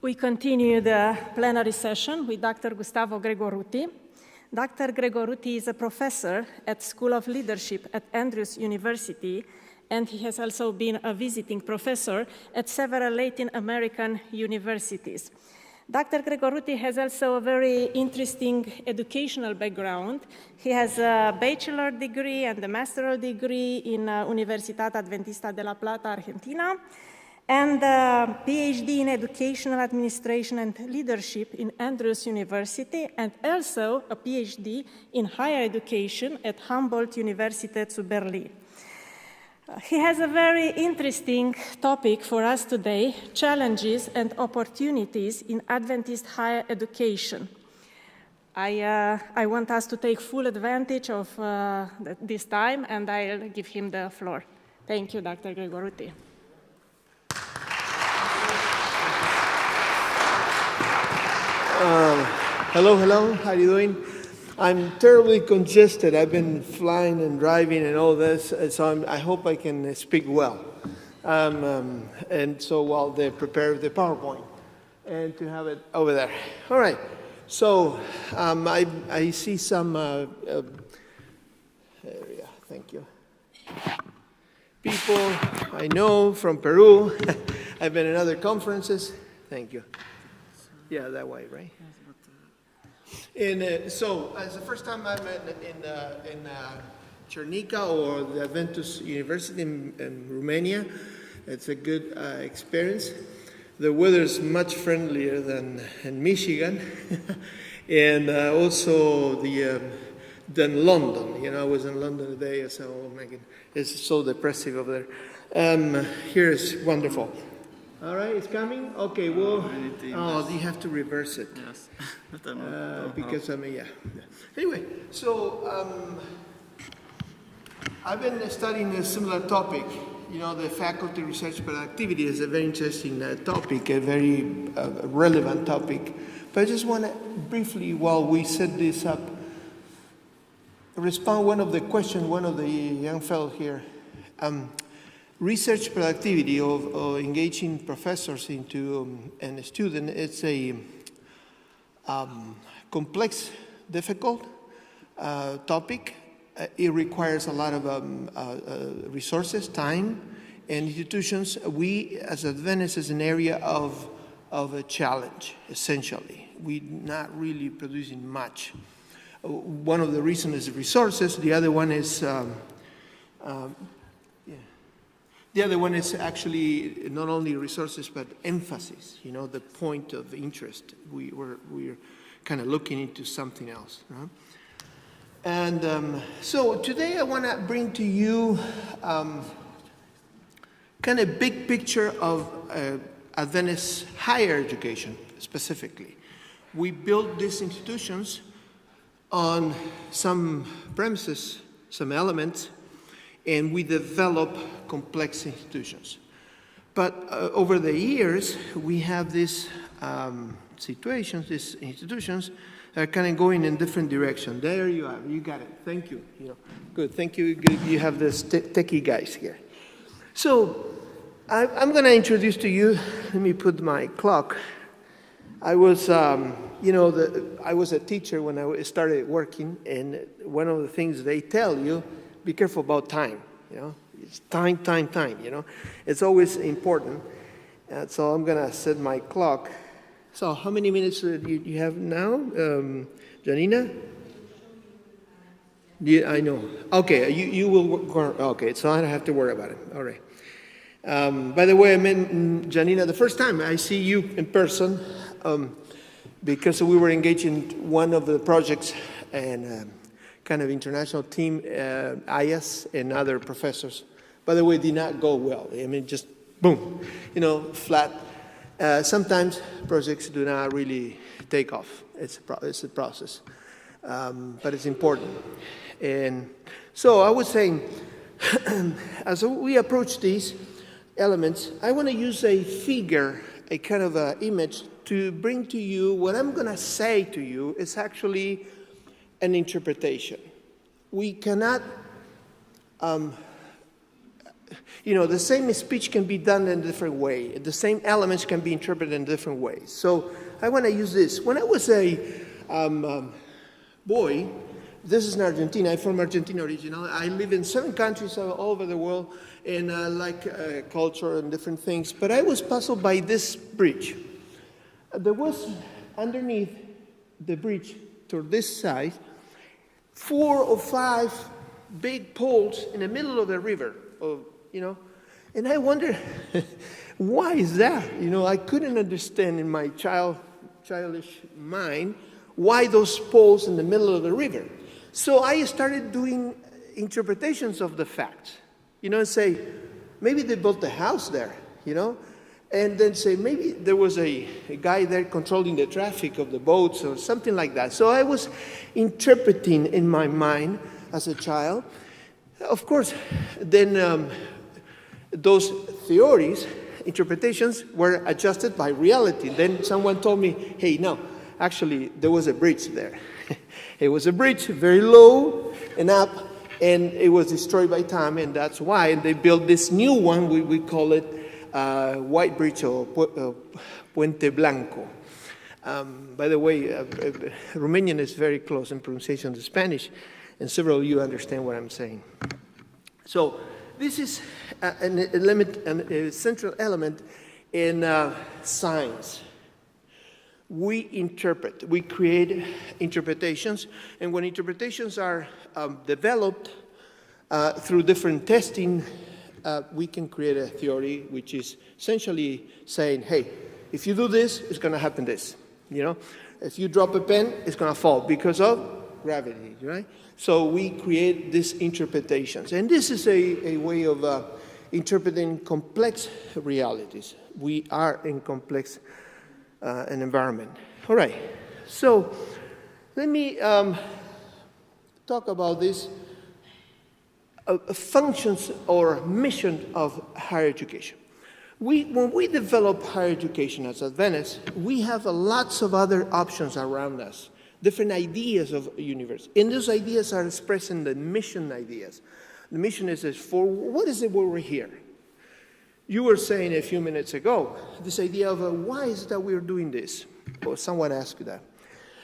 We continue the plenary session with Dr. Gustavo Gregorutti. Dr. Gregorutti is a professor at School of Leadership at Andrews University, and he has also been a visiting professor at several Latin American universities. Dr. Gregorutti has also a very interesting educational background. He has a bachelor degree and a master's degree in Universidad Adventista de La Plata, Argentina, and a PhD in Educational Administration and Leadership in Andrews University, and also a PhD in Higher Education at Humboldt University zu Berlin. He has a very interesting topic for us today, challenges and opportunities in Adventist higher education. I want us to take full advantage of this time, and I'll give him the floor. Thank you, Dr. Gregorutti. Hello, how are you doing? I'm terribly congested. I've been flying and driving and all this, so I hope I can speak well. And so while they prepare the PowerPoint, and to have it over there. All right, so I see some, thank you. People I know from Peru. I've been in other conferences. Thank you. Yeah, that way, right? And so, it's the first time I'm in Cernica or the Adventus University in Romania. It's a good experience. The weather's much friendlier than in Michigan, and also than London. You know, I was in London today, so oh my God, it's so depressive over there. Here is wonderful. All right, it's coming? Okay, well, you have to reverse it. Yes. Because, yeah. Anyway, so I've been studying a similar topic. You know, the faculty research productivity is a very interesting topic, a very relevant topic. But I just want to briefly, while we set this up, respond one of the questions, one of the young fellows here. Research productivity of engaging professors into and a student, it's a complex, difficult topic. It requires a lot of resources, time, and institutions. We, as Adventist, is an area of a challenge, essentially. We're not really producing much. One of the reasons is resources. The other one is the other one is actually not only resources, but emphasis, you know, the point of interest. We're kind of looking into something else. Right? And so today I want to bring to you kind of big picture of Adventist higher education, specifically. We built these institutions on some premises, some elements, and we develop complex institutions. But over the years, we have these situations, these institutions that are kind of going in different directions. There you are, you got it, thank you. You know, good, thank you, good. You have this techie guys here. So I'm gonna introduce to you, let me put my clock. I was, I was a teacher when I started working, and one of the things they tell you, be careful about time, you know. It's time, you know. It's always important. And so I'm going to set my clock. So how many minutes do you have now, Gianina? Yeah, I know. Okay, you will work. Okay, so I don't have to worry about it. All right. By the way, I met Gianina the first time I see you in person because we were engaged in one of the projects and kind of international team, IAS and other professors. By the way, did not go well. I mean, just boom, you know, flat. Sometimes projects do not really take off. It's a process, but it's important. And so I was saying, as we approach these elements, I want to use a figure, a kind of an image to bring to you what I'm going to say to you is actually an interpretation. We cannot, the same speech can be done in a different way. The same elements can be interpreted in different ways. So I want to use this. When I was a boy, this is in Argentina. I'm from Argentina originally. I live in 7 countries all over the world, and I like culture and different things. But I was puzzled by this bridge. There was underneath the bridge to this side 4 or 5 big poles in the middle of the river, and I wonder, why is that? I couldn't understand in my childish mind why those poles in the middle of the river. So I started doing interpretations of the facts. and say, maybe they built a house there, and then say, maybe there was a guy there controlling the traffic of the boats or something like that. So I was interpreting in my mind as a child. Of course, then those theories, interpretations, were adjusted by reality. Then someone told me, hey, no, actually, there was a bridge there. It was a bridge, very low and up, and it was destroyed by time, and that's why. And they built this new one, we call it White Bridge or Puente Blanco. By the way, Romanian is very close in pronunciation to Spanish, and several of you understand what I'm saying. So this is a central element in science. We interpret, we create interpretations, and when interpretations are developed through different testing, we can create a theory which is essentially saying, hey, if you do this, it's going to happen this. If you drop a pen, it's going to fall because of gravity, right? So we create these interpretations. And this is a way of interpreting complex realities. We are in complex an environment. All right, so let me talk about this functions or mission of higher education. When we develop higher education as Adventists, we have lots of other options around us, different ideas of a university. And those ideas are expressed in the mission ideas. The mission is for what is it why we're here? You were saying a few minutes ago, this idea of why is it that we're doing this? Or someone asked you that.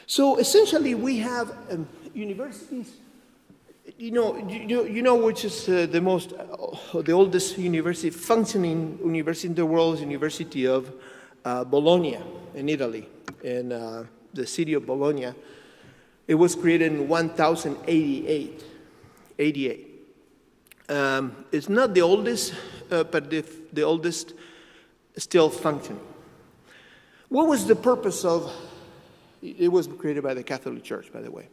So essentially we have universities, you know which is the oldest university, functioning university in the world is University of Bologna in Italy, in the city of Bologna. It was created in 1088. It's not the oldest, but the oldest still functioning. What was the purpose of, it was created by the Catholic Church, by the way.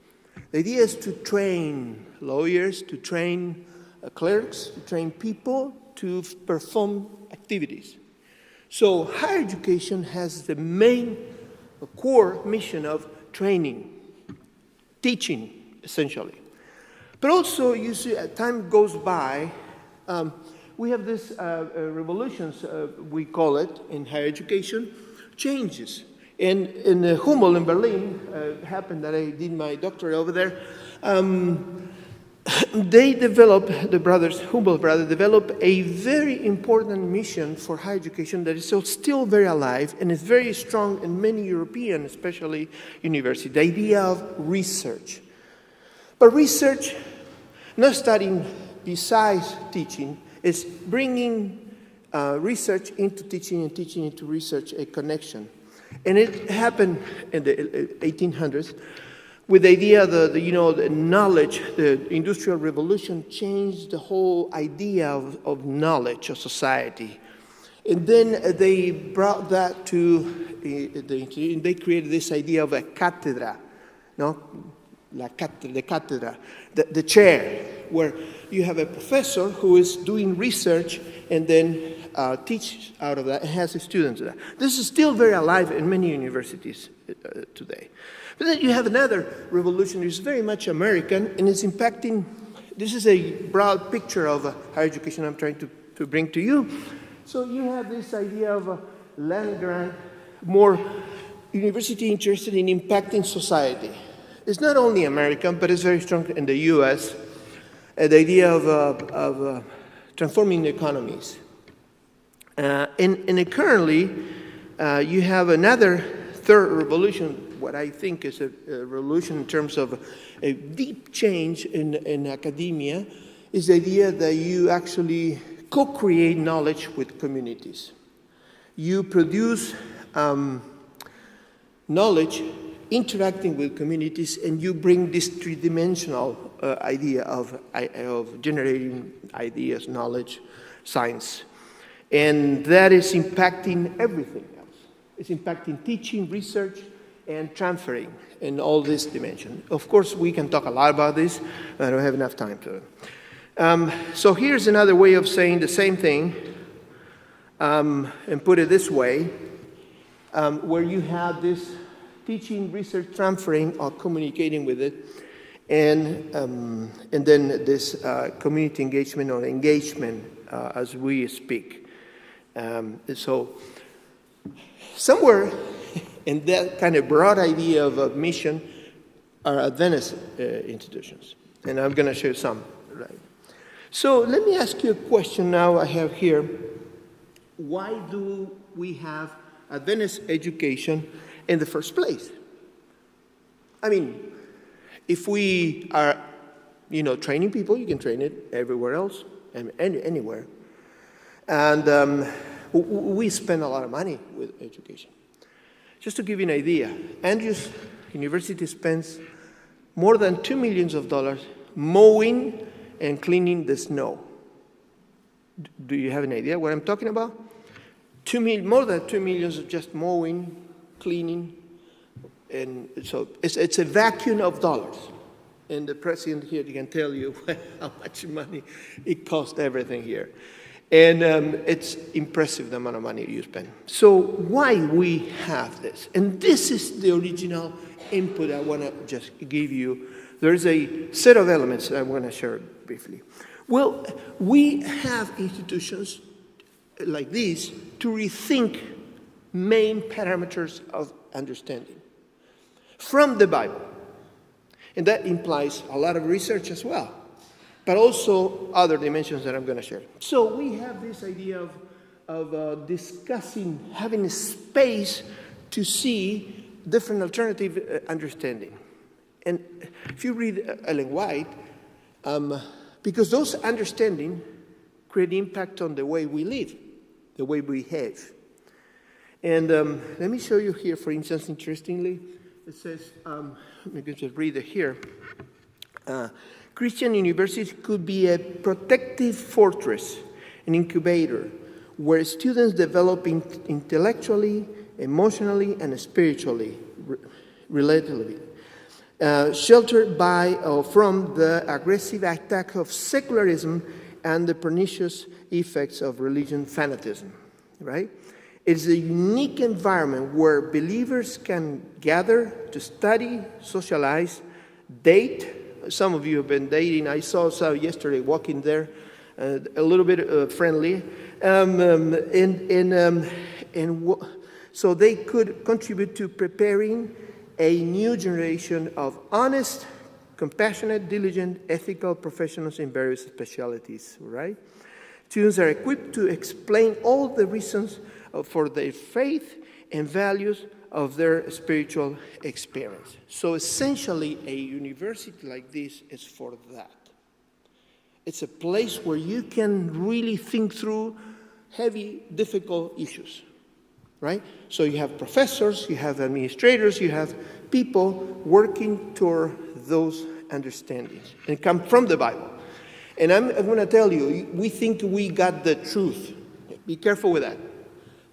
The idea is to train lawyers, to train clerks, to train people to perform activities. So higher education has the main core mission of training, teaching, essentially. But also, you see, as time goes by, we have this revolutions, we call it, in higher education, changes. And in Humboldt in Berlin, happened that I did my doctorate over there, they developed, Humboldt brothers developed a very important mission for higher education that is still very alive and is very strong in many European, especially universities, the idea of research. But research, not studying besides teaching, is bringing research into teaching and teaching into research, a connection. And it happened in the 1800s with the idea that, the knowledge, the Industrial Revolution changed the whole idea of knowledge of society. And then they brought that to, they created this idea of a cátedra, the cátedra, the chair, where you have a professor who is doing research and then teach out of that and has students of that. This is still very alive in many universities today. But then you have another revolution which is very much American and is impacting, this is a broad picture of higher education I'm trying to bring to you. So you have this idea of a land grant, more university interested in impacting society. It's not only American, but it's very strong in the US, the idea of transforming economies. And currently, you have another third revolution, what I think is a revolution in terms of a deep change in academia, is the idea that you actually co-create knowledge with communities. You produce knowledge interacting with communities, and you bring this three-dimensional idea of generating ideas, knowledge, science. And that is impacting everything else. It's impacting teaching, research, and transferring in all this dimension. Of course, we can talk a lot about this, but I don't have enough time to. So here's another way of saying the same thing, and put it this way, where you have this teaching, research, transferring, or communicating with it, and then this community engagement or engagement as we speak. So somewhere in that kind of broad idea of a mission are Adventist institutions, and I'm going to share some. Right. So let me ask you a question now I have here. Why do we have Adventist education in the first place? I mean, if we are, training people, you can train it everywhere else, and anywhere. And we spend a lot of money with education. Just to give you an idea, Andrews University spends more than $2 million mowing and cleaning the snow. Do you have an idea what I'm talking about? More than $2 million just mowing, cleaning, and so it's a vacuum of dollars. And the president here can tell you how much money it costs everything here. And it's impressive the amount of money you spend. So why we have this? And this is the original input I want to just give you. There's a set of elements that I want to share briefly. Well, we have institutions like these to rethink main parameters of understanding from the Bible. And that implies a lot of research as well, but also other dimensions that I'm going to share. So we have this idea of discussing, having a space to see different alternative understanding. And if you read Ellen White, because those understanding create impact on the way we live, the way we behave. And let me show you here, for instance, interestingly, it says, let me just read it here. Christian universities could be a protective fortress, an incubator, where students develop intellectually, emotionally, and spiritually, relatively, sheltered by or from the aggressive attack of secularism and the pernicious effects of religion fanaticism, right? It's a unique environment where believers can gather to study, socialize, date. Some of you have been dating. I saw yesterday walking there, a little bit friendly. So they could contribute to preparing a new generation of honest, compassionate, diligent, ethical professionals in various specialties, right? Students are equipped to explain all the reasons for their faith and values of their spiritual experience. So essentially, a university like this is for that. It's a place where you can really think through heavy, difficult issues, right? So you have professors, you have administrators, you have people working toward those understandings and come from the Bible. And I'm going to tell you, we think we got the truth. Be careful with that.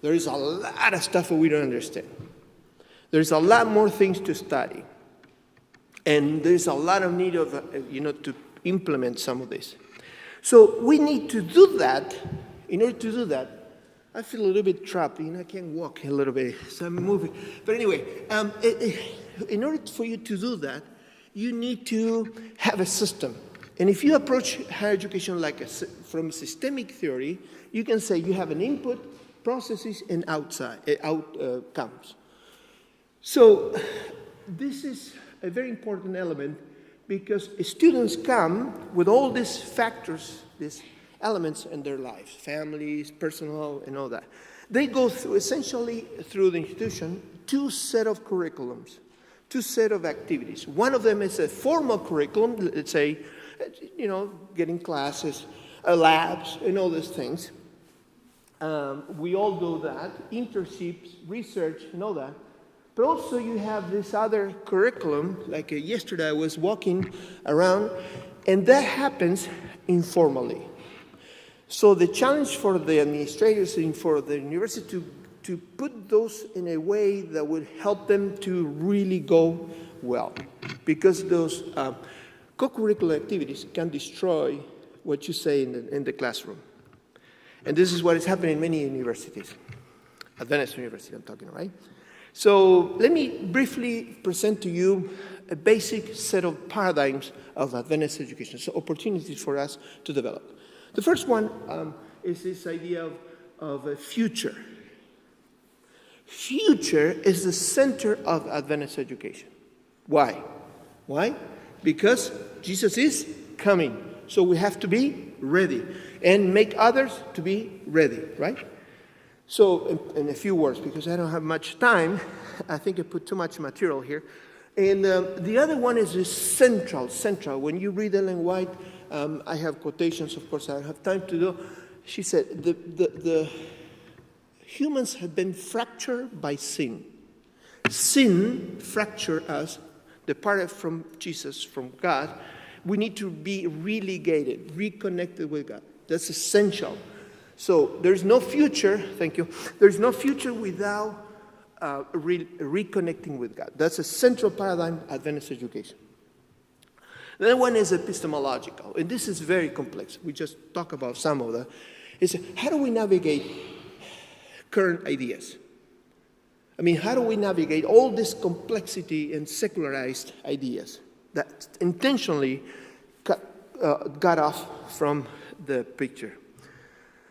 There is a lot of stuff that we don't understand. There's a lot more things to study. And there's a lot of need of, to implement some of this. So we need to do that. In order to do that, I feel a little bit trapped. I can't walk a little bit, so I'm moving. But anyway, in order for you to do that, you need to have a system. And if you approach higher education from systemic theory, you can say you have an input, processes, and outcomes. So this is a very important element because students come with all these factors, these elements in their lives, families, personal, and all that. They go through, essentially through the institution, two set of curriculums, two set of activities. One of them is a formal curriculum, let's say, getting classes, labs, and all these things. We all do that, internships, research, and all that. But also you have this other curriculum, like yesterday I was walking around, and that happens informally. So the challenge for the administrators and for the university to put those in a way that would help them to really go well. Because those co-curricular activities can destroy what you say in the classroom. And this is what is happening in many universities. Adventist University, I'm talking, right? So let me briefly present to you a basic set of paradigms of Adventist education, so opportunities for us to develop. The first one is this idea of a future. Future is the center of Adventist education. Why? Why? Because Jesus is coming. So we have to be ready and make others to be ready, right? So in a few words, because I don't have much time, I think I put too much material here. And the other one is this central. When you read Ellen White, I have quotations, of course, I don't have time to do. She said, the humans have been fractured by sin. Sin fractured us, departed from Jesus, from God. We need to be religated, reconnected with God. That's essential. So there's no future, thank you, there's no future without reconnecting with God. That's a central paradigm of Adventist education. The other one is epistemological, and this is very complex. We just talk about some of that. It's how do we navigate current ideas? I mean, how do we navigate all this complexity and secularized ideas that intentionally got off from the picture?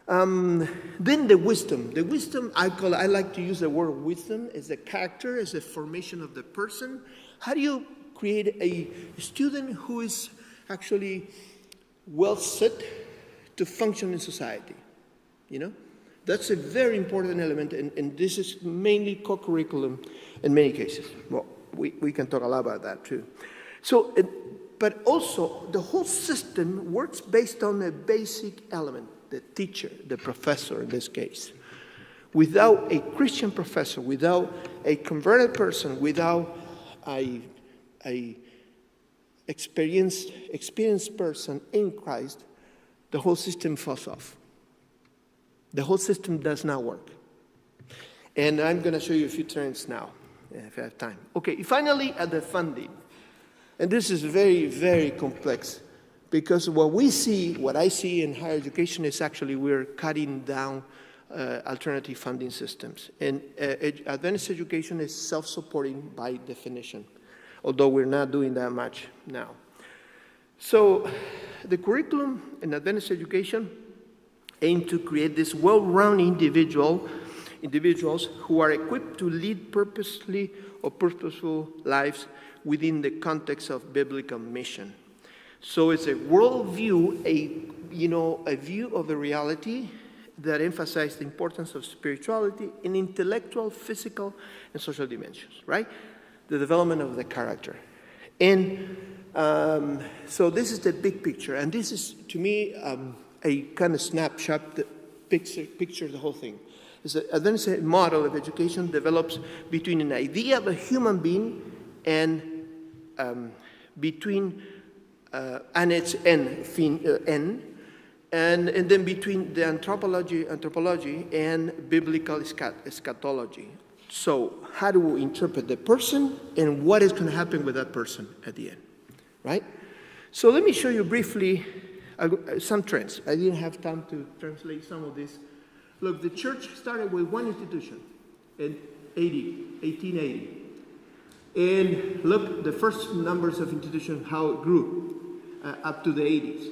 Then the wisdom. The wisdom, I like to use the word wisdom as a character, as a formation of the person. How do you create a student who is actually well set to function in society? You know? That's a very important element, and this is mainly co-curriculum in many cases. Well, we can talk a lot about that too. So, but also, the whole system works based on a basic element, the teacher, the professor in this case. Without a Christian professor, without a converted person, without a experienced person in Christ, the whole system falls off. The whole system does not work. And I'm going to show you a few trends now, if I have time. Okay, finally, at the funding. And this is very, very complex, because what I see in higher education is actually we're cutting down alternative funding systems. And Adventist education is self-supporting by definition, although we're not doing that much now. So the curriculum in Adventist education aim to create this well-rounded individuals who are equipped to lead purposeful lives within the context of biblical mission. So it's a worldview, a view of the reality that emphasizes the importance of spirituality in intellectual, physical, and social dimensions, right? The development of the character. And so this is the big picture, and this is, to me, a kind of snapshot that picture the whole thing. It's an Adventist model of education develops between an idea of a human being and between and its end, and then between the anthropology and biblical eschatology. So how do we interpret the person and what is going to happen with that person at the end, right? So let me show you briefly some trends. I didn't have time to translate some of this. Look, the church started with one institution in 1880. And look, the first numbers of institutions, how it grew up to the 80s.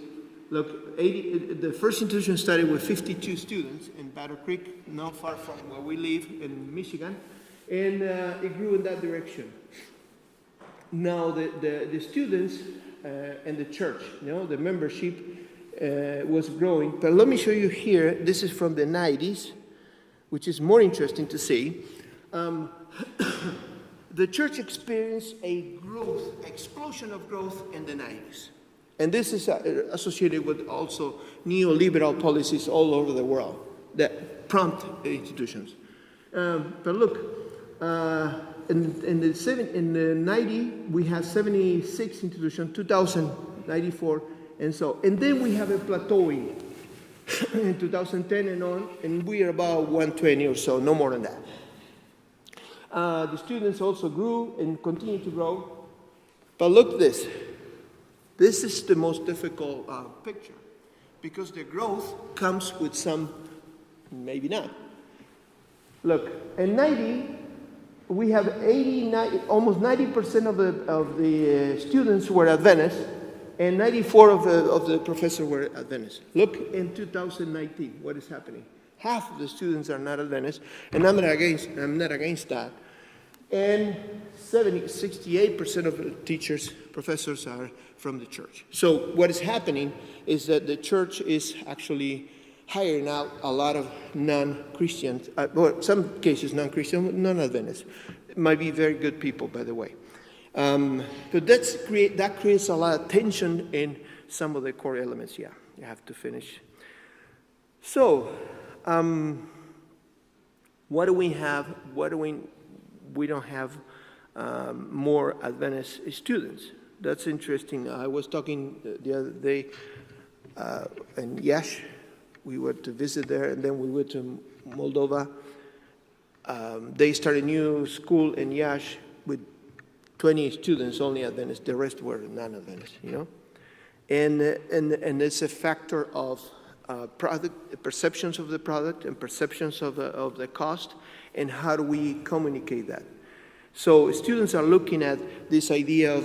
Look, the first institution started with 52 students in Battle Creek, not far from where we live in Michigan, and it grew in that direction. Now the students and the church, the membership was growing. But let me show you here, this is from the 90s, which is more interesting to see. The church experienced a explosion of growth in the 90s. And this is associated with also neoliberal policies all over the world that prompt institutions. But look, in the 90, we have 76 institutions, 2000, 94, and so. And then we have a plateauing in 2010 and on, and we are about 120 or so, no more than that. The students also grew and continue to grow. But look this. This is the most difficult picture. because the growth comes with some, maybe not. Look, in 90, we have 89, almost 90% of the students were Adventist, and 94 of the professors were Adventist. Look in 2019, what is happening? Half of the students are not Adventist, and I'm not against that. And 68% of the teachers, professors are from the church. So what is happening is that the church is actually hiring out a lot of non-Christians, well, some cases non-Christian, non-Adventists. Might be very good people, by the way. But that creates a lot of tension in some of the core elements. Yeah, you have to finish. So, what do we have? We don't have more Adventist students. That's interesting. I was talking the other day in Yash. We went to visit there, and then we went to Moldova. They started a new school in Yash with 20 students, only Adventist. The rest were non-Adventist, you know. And it's a factor of product perceptions of the product and perceptions of the cost, and how do we communicate that? So students are looking at this idea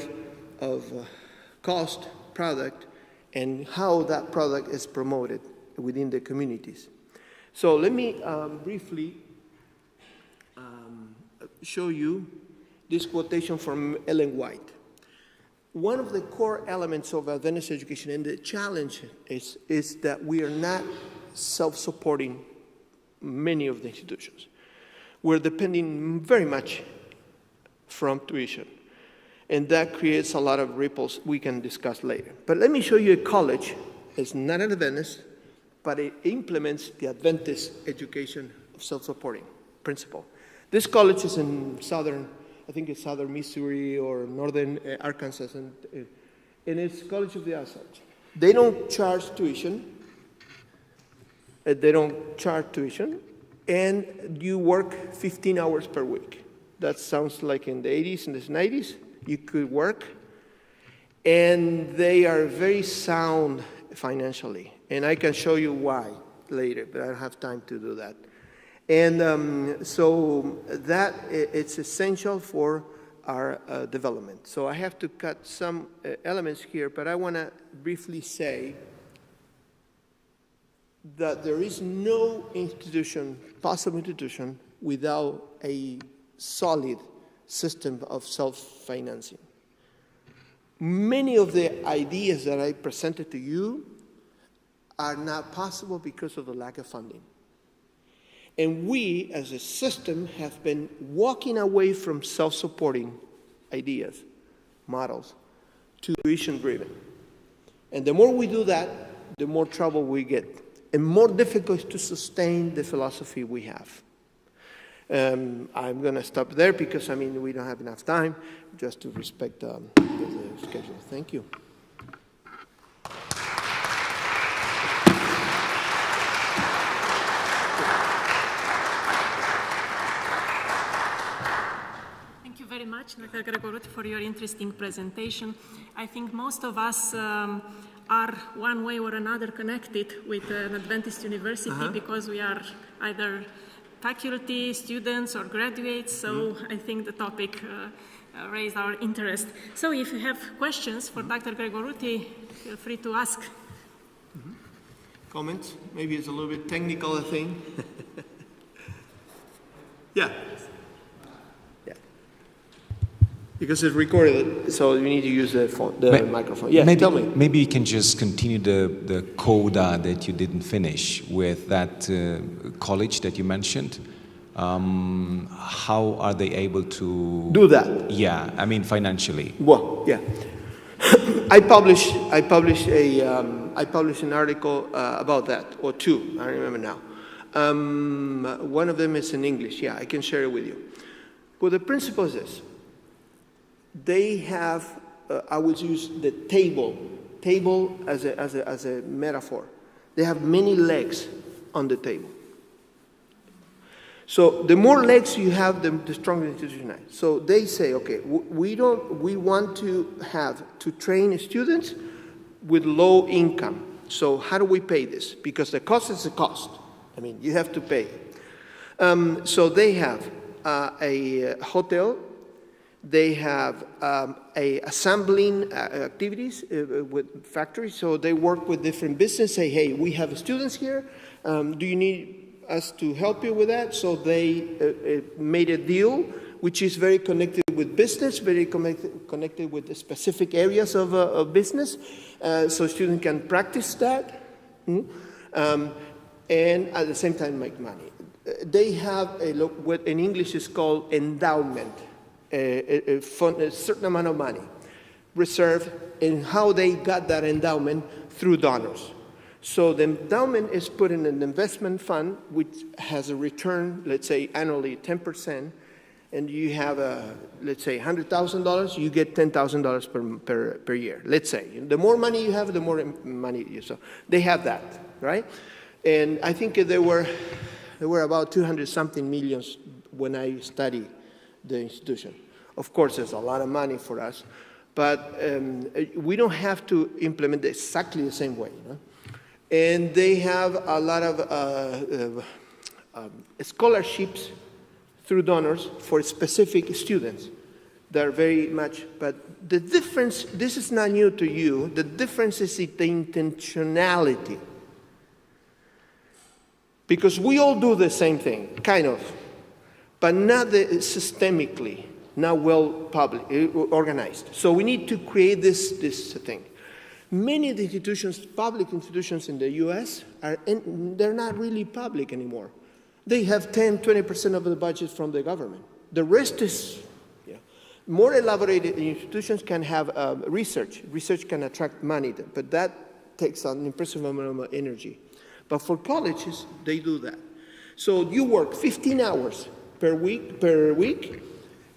of cost, product, and how that product is promoted within the communities. So let me briefly show you this quotation from Ellen White. One of the core elements of Adventist education, and the challenge is that we are not self-supporting many of the institutions. We're depending very much from tuition, and that creates a lot of ripples we can discuss later. But let me show you a college. It's not an Adventist, but it implements the Adventist education of self-supporting principle. This college is in southern Missouri or northern Arkansas, and it's College of the Ozarks. They don't charge tuition. And you work 15 hours per week. That sounds like in the 80s and the 90s, you could work. And they are very sound financially. And I can show you why later, but I don't have time to do that. And so that it's essential for our development. So I have to cut some elements here, but I want to briefly say that there is no institution, possible institution, without a solid system of self-financing. Many of the ideas that I presented to you are not possible because of the lack of funding. And we, as a system, have been walking away from self-supporting ideas, models, to tuition-driven. And the more we do that, the more trouble we get, and more difficult to sustain the philosophy we have. I'm going to stop there because, we don't have enough time, just to respect the schedule. Thank you. Very much, Dr. Gregorutti, for your interesting presentation. I think most of us are one way or another connected with an Adventist university because we are either faculty, students, or graduates, so I think the topic raised our interest. So if you have questions for Dr. Gregorutti, feel free to ask. Comments? Maybe it's a little bit technical, a thing. Yeah. Because it's recorded, so you need to use the microphone. Yeah, tell me. Maybe you can just continue the coda that you didn't finish with that college that you mentioned. How are they able to do that? Yeah, financially. Well, yeah. I published an article about that, or two. I don't remember now. One of them is in English. Yeah, I can share it with you. Well, the principle is this. They have, I would use the table as a metaphor. They have many legs on the table. So the more legs you have, the stronger the institution is. So they say, okay, we want to train students with low income. So how do we pay this? Because the cost is the cost. I mean, you have to pay. So they have a hotel. They have assembling activities with factories. So they work with different businesses, say, hey, we have students here. Do you need us to help you with that? So they made a deal which is very connected with business, very connected with the specific areas of business. So students can practice that and at the same time make money. They have what in English is called endowment. A certain amount of money reserved, and how they got that endowment through donors. So the endowment is put in an investment fund which has a return, let's say annually 10%, and you have let's say $100,000, you get $10,000 per year. Let's say the more money you have, the more money you so they have that, right? And I think there were about 200-something millions when I studied the institution. Of course, there's a lot of money for us, but we don't have to implement it exactly the same way. You know? And they have a lot of scholarships through donors for specific students. They're very much, but the difference, this is not new to you, the difference is the intentionality. Because we all do the same thing, kind of, but not systemically, not well organized. So we need to create this thing. Many of the institutions, public institutions in the US, they're not really public anymore. They have 10, 20% of the budget from the government. The rest is, more elaborated institutions can have research. Research can attract money, but that takes an impressive amount of energy. But for colleges, they do that. So you work 15 hours per week,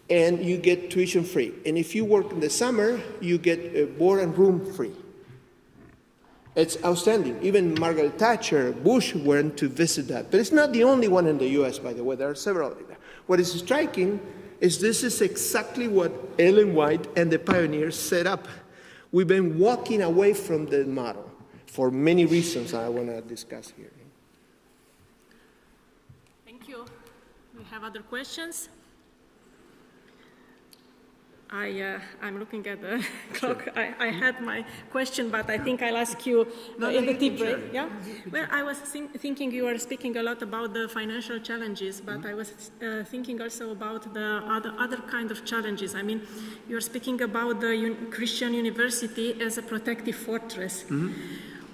and you get tuition free. And if you work in the summer, you get board and room free. It's outstanding. Even Margaret Thatcher, Bush went to visit that. But it's not the only one in the US, by the way. There are several. What is striking is this is exactly what Ellen White and the pioneers set up. We've been walking away from the model for many reasons I want to discuss here. Thank you. We have other questions? I'm looking at the clock. Sure. I had my question, but I think I'll ask you in the tea break. Yeah? Well, I was thinking you were speaking a lot about the financial challenges, but I was thinking also about the other kind of challenges. I mean, you're speaking about the Christian university as a protective fortress. Mm-hmm.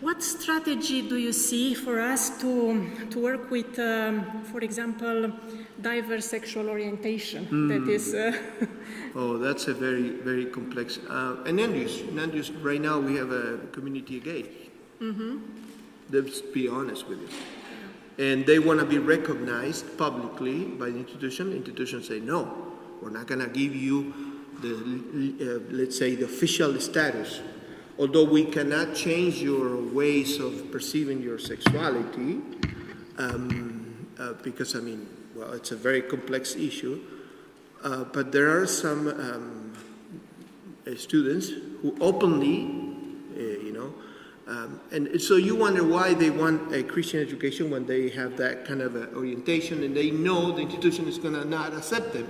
What strategy do you see for us to work with, for example, diverse sexual orientation? That is. Oh, that's a very, very complex. And Andrews, right now we have a community gay. Mm-hmm. Let's be honest with you. And they want to be recognized publicly by the institution. Institutions say, no, we're not going to give you the, let's say, the official status. Although we cannot change your ways of perceiving your sexuality, because, I mean, well, it's a very complex issue. But there are some students who openly, and so you wonder why they want a Christian education when they have that kind of orientation and they know the institution is going to not accept them.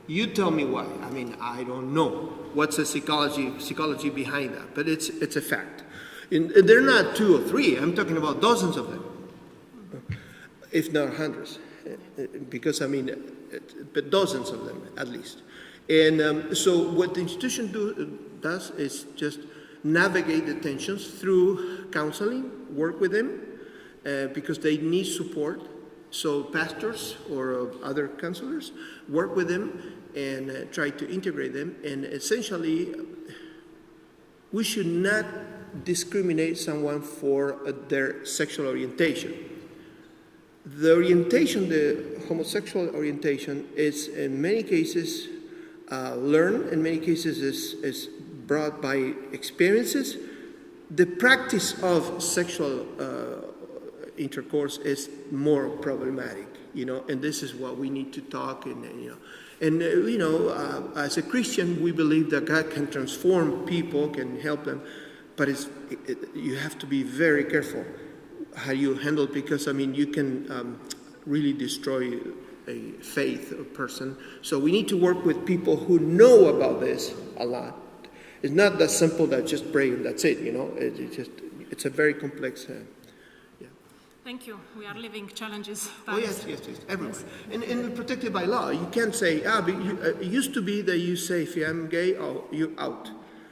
You tell me why. I mean, I don't know what's the psychology behind that, but it's a fact. And they're not 2 or 3. I'm talking about dozens of them, if not hundreds, because I mean, but dozens of them at least. And so what the institution does is just navigate the tensions through counseling, work with them, because they need support. So pastors or other counselors work with them and try to integrate them. And essentially, we should not discriminate someone for their sexual orientation. The orientation, the homosexual orientation, is in many cases learned, in many cases is brought by experiences. The practice of sexual intercourse is more problematic, and this is what we need to talk as a Christian, we believe that God can transform people, can help them, but you have to be very careful how you handle it, because, I mean, you can really destroy a faith or person. So we need to work with people who know about this a lot. It's not that simple that just pray and that's it, you know. It's a very complex. Thank you. We are living challenges. Oh, yes, everywhere. Yes. And protected by law. You can't say, but it used to be that you say, if I'm gay, oh, you're out.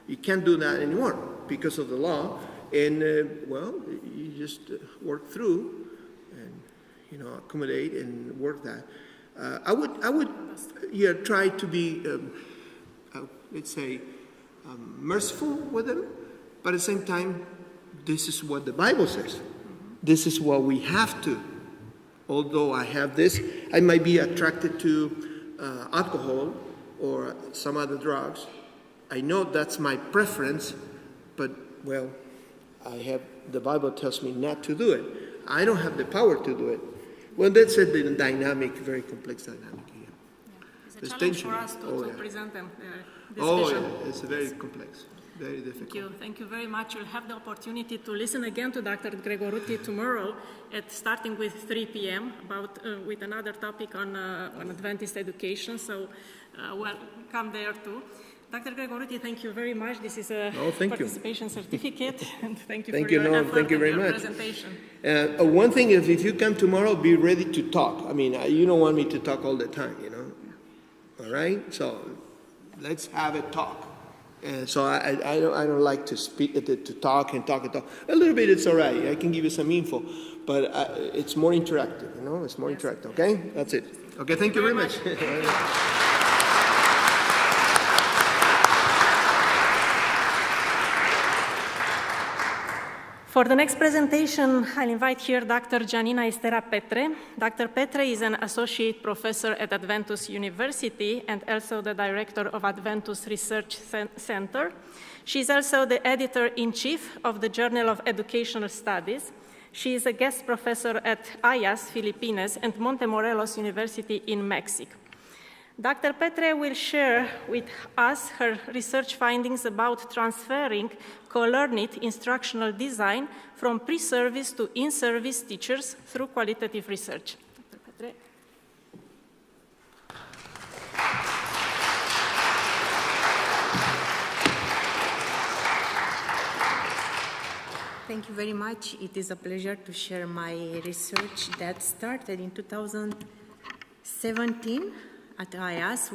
You can't do that anymore because of the law. And, well, you just work through and, you know, accommodate and work that. I would try to be, let's say, merciful with them, but at the same time, this is what the Bible says. This is what we have to. Although I have this, I might be attracted to alcohol or some other drugs. I know that's my preference, but, well, the Bible tells me not to do it. I don't have the power to do it. Well, that's a dynamic, very complex dynamic here. Yeah. It's a challenge for us to present them. It's very complex. Very difficult. Thank you very much. You'll have the opportunity to listen again to Dr. Gregorutti tomorrow, starting with 3 p.m. With another topic on Adventist education. So, come there too. Dr. Gregorutti, thank you very much. This is a participation certificate, and thank you for your effort thank you very much. Presentation. One thing is, if you come tomorrow, be ready to talk. I mean, you don't want me to talk all the time, you know. All right, so let's have a talk. So I don't like to speak to talk. A little bit, it's all right. I can give you some info, but it's more interactive. You know, it's more interactive. Okay, that's it. Okay, thank you very much. For the next presentation, I'll invite here Dr. Gianina-Estera Petre. Dr. Petre is an associate professor at Adventus University and also the director of Adventus Research Center. She's also the editor-in-chief of the Journal of Educational Studies. She is a guest professor at IAS, Philippines, and Montemorelos University in Mexico. Dr. Petre will share with us her research findings about transferring CoLearnITT instructional design from pre-service to in-service teachers through qualitative research. Dr. Petre. Thank you very much. It is a pleasure to share my research that started in 2017 at IAS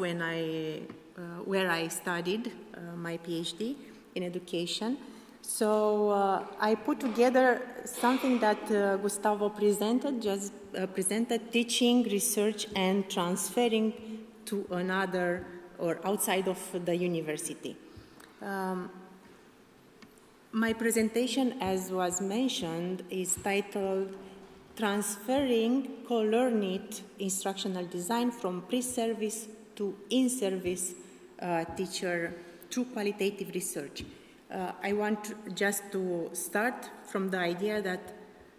where I studied my PhD in education. So I put together something that Gustavo presented, teaching, research, and transferring to another or outside of the university. My presentation, as was mentioned, is titled Transferring CoLearnITT Instructional Design from Pre-Service to In-Service Teacher through Qualitative Research. I want just to start from the idea that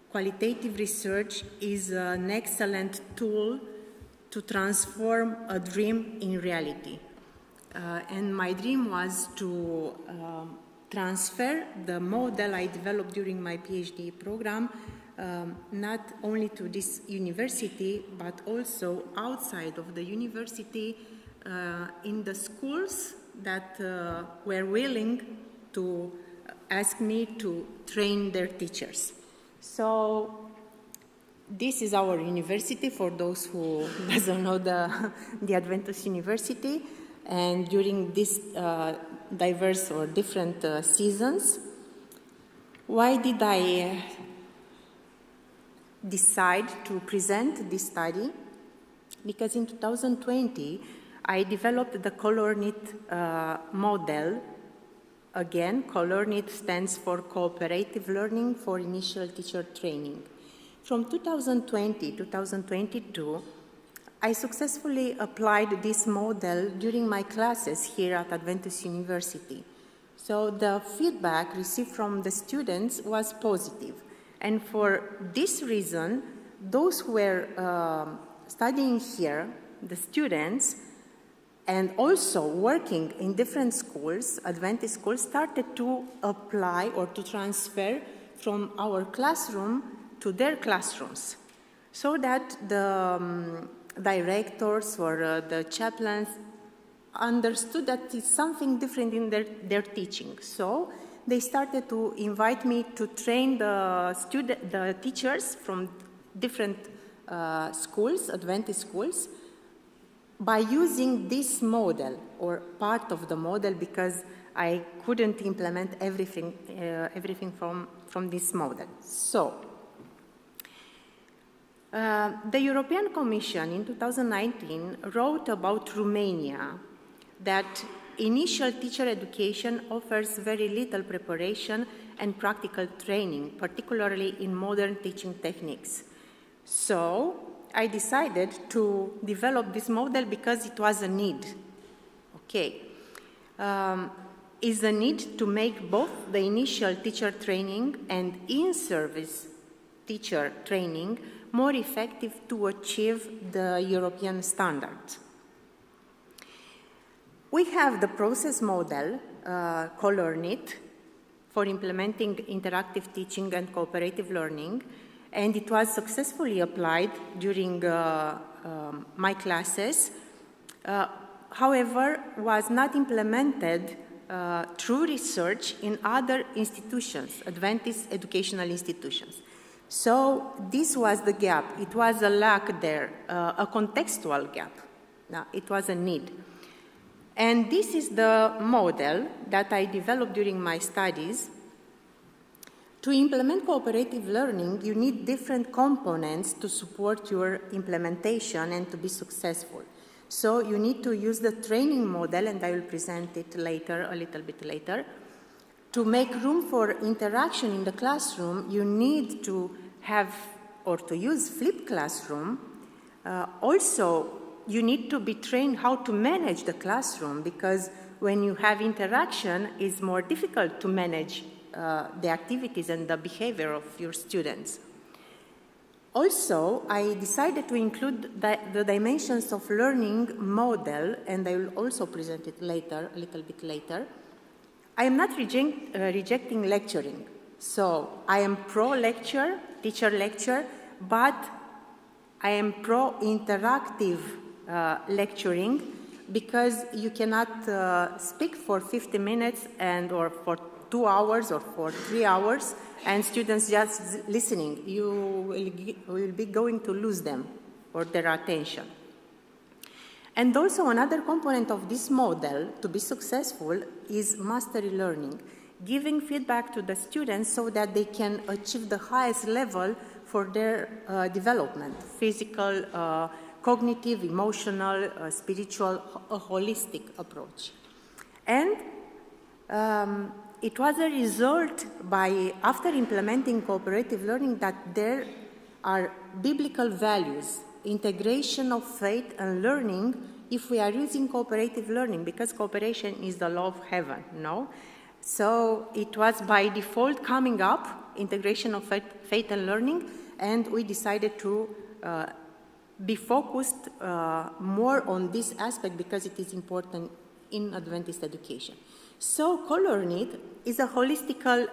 qualitative research is an excellent tool to transform a dream in reality. And my dream was to transfer the model I developed during my PhD program not only to this university, but also outside of the university in the schools that were willing to ask me to train their teachers. So this is our university, for those who doesn't know the Adventus University. And during this diverse or different seasons, why did I decide to present this study? Because in 2020, I developed the CoLearnITT model. Again, CoLearnITT stands for Cooperative Learning for Initial Teacher Training. From 2020 to 2022, I successfully applied this model during my classes here at Adventus University. So the feedback received from the students was positive. And for this reason, those who were studying here, the students, and also working in different schools, Adventist schools, started to apply or to transfer from our classroom to their classrooms, so that the directors or the chaplains understood that it's something different in their teaching. So they started to invite me to train the teachers from different schools, Adventist schools, by using this model or part of the model, because I couldn't implement everything from this model. So the European Commission in 2019 wrote about Romania that initial teacher education offers very little preparation and practical training, particularly in modern teaching techniques. So I decided to develop this model because it was a need. Okay. Is a need to make both the initial teacher training and in-service teacher training more effective to achieve the European standards. We have the process model, CoLearnITT, for implementing interactive teaching and cooperative learning, and it was successfully applied during my classes. However, was not implemented through research in other institutions, Adventist educational institutions. So this was the gap. It was a lack there, a contextual gap. Now, it was a need. And this is the model that I developed during my studies. To implement cooperative learning, you need different components to support your implementation and to be successful. So you need to use the training model, and I will present it later, a little bit later. To make room for interaction in the classroom, you need to have or to use flipped classroom. Also, you need to be trained how to manage the classroom, because when you have interaction, it's more difficult to manage the activities and the behavior of your students. Also, I decided to include the dimensions of learning model, and I will also present it later, a little bit later. I am not rejecting lecturing. So I am pro-lecture, teacher lecture, but I am pro-interactive lecturing, because you cannot speak for 50 minutes or for 2 hours or for 3 hours and students just listening. You will be going to lose them or their attention. And also another component of this model to be successful is mastery learning, giving feedback to the students so that they can achieve the highest level for their development, physical, cognitive, emotional, spiritual, a holistic approach. And it was a result after implementing cooperative learning, that there are biblical values, integration of faith and learning, if we are using cooperative learning, because cooperation is the law of heaven, no? So it was by default coming up, integration of faith and learning, and we decided to be focused more on this aspect because it is important in Adventist education. So CoLearnITT is a holistical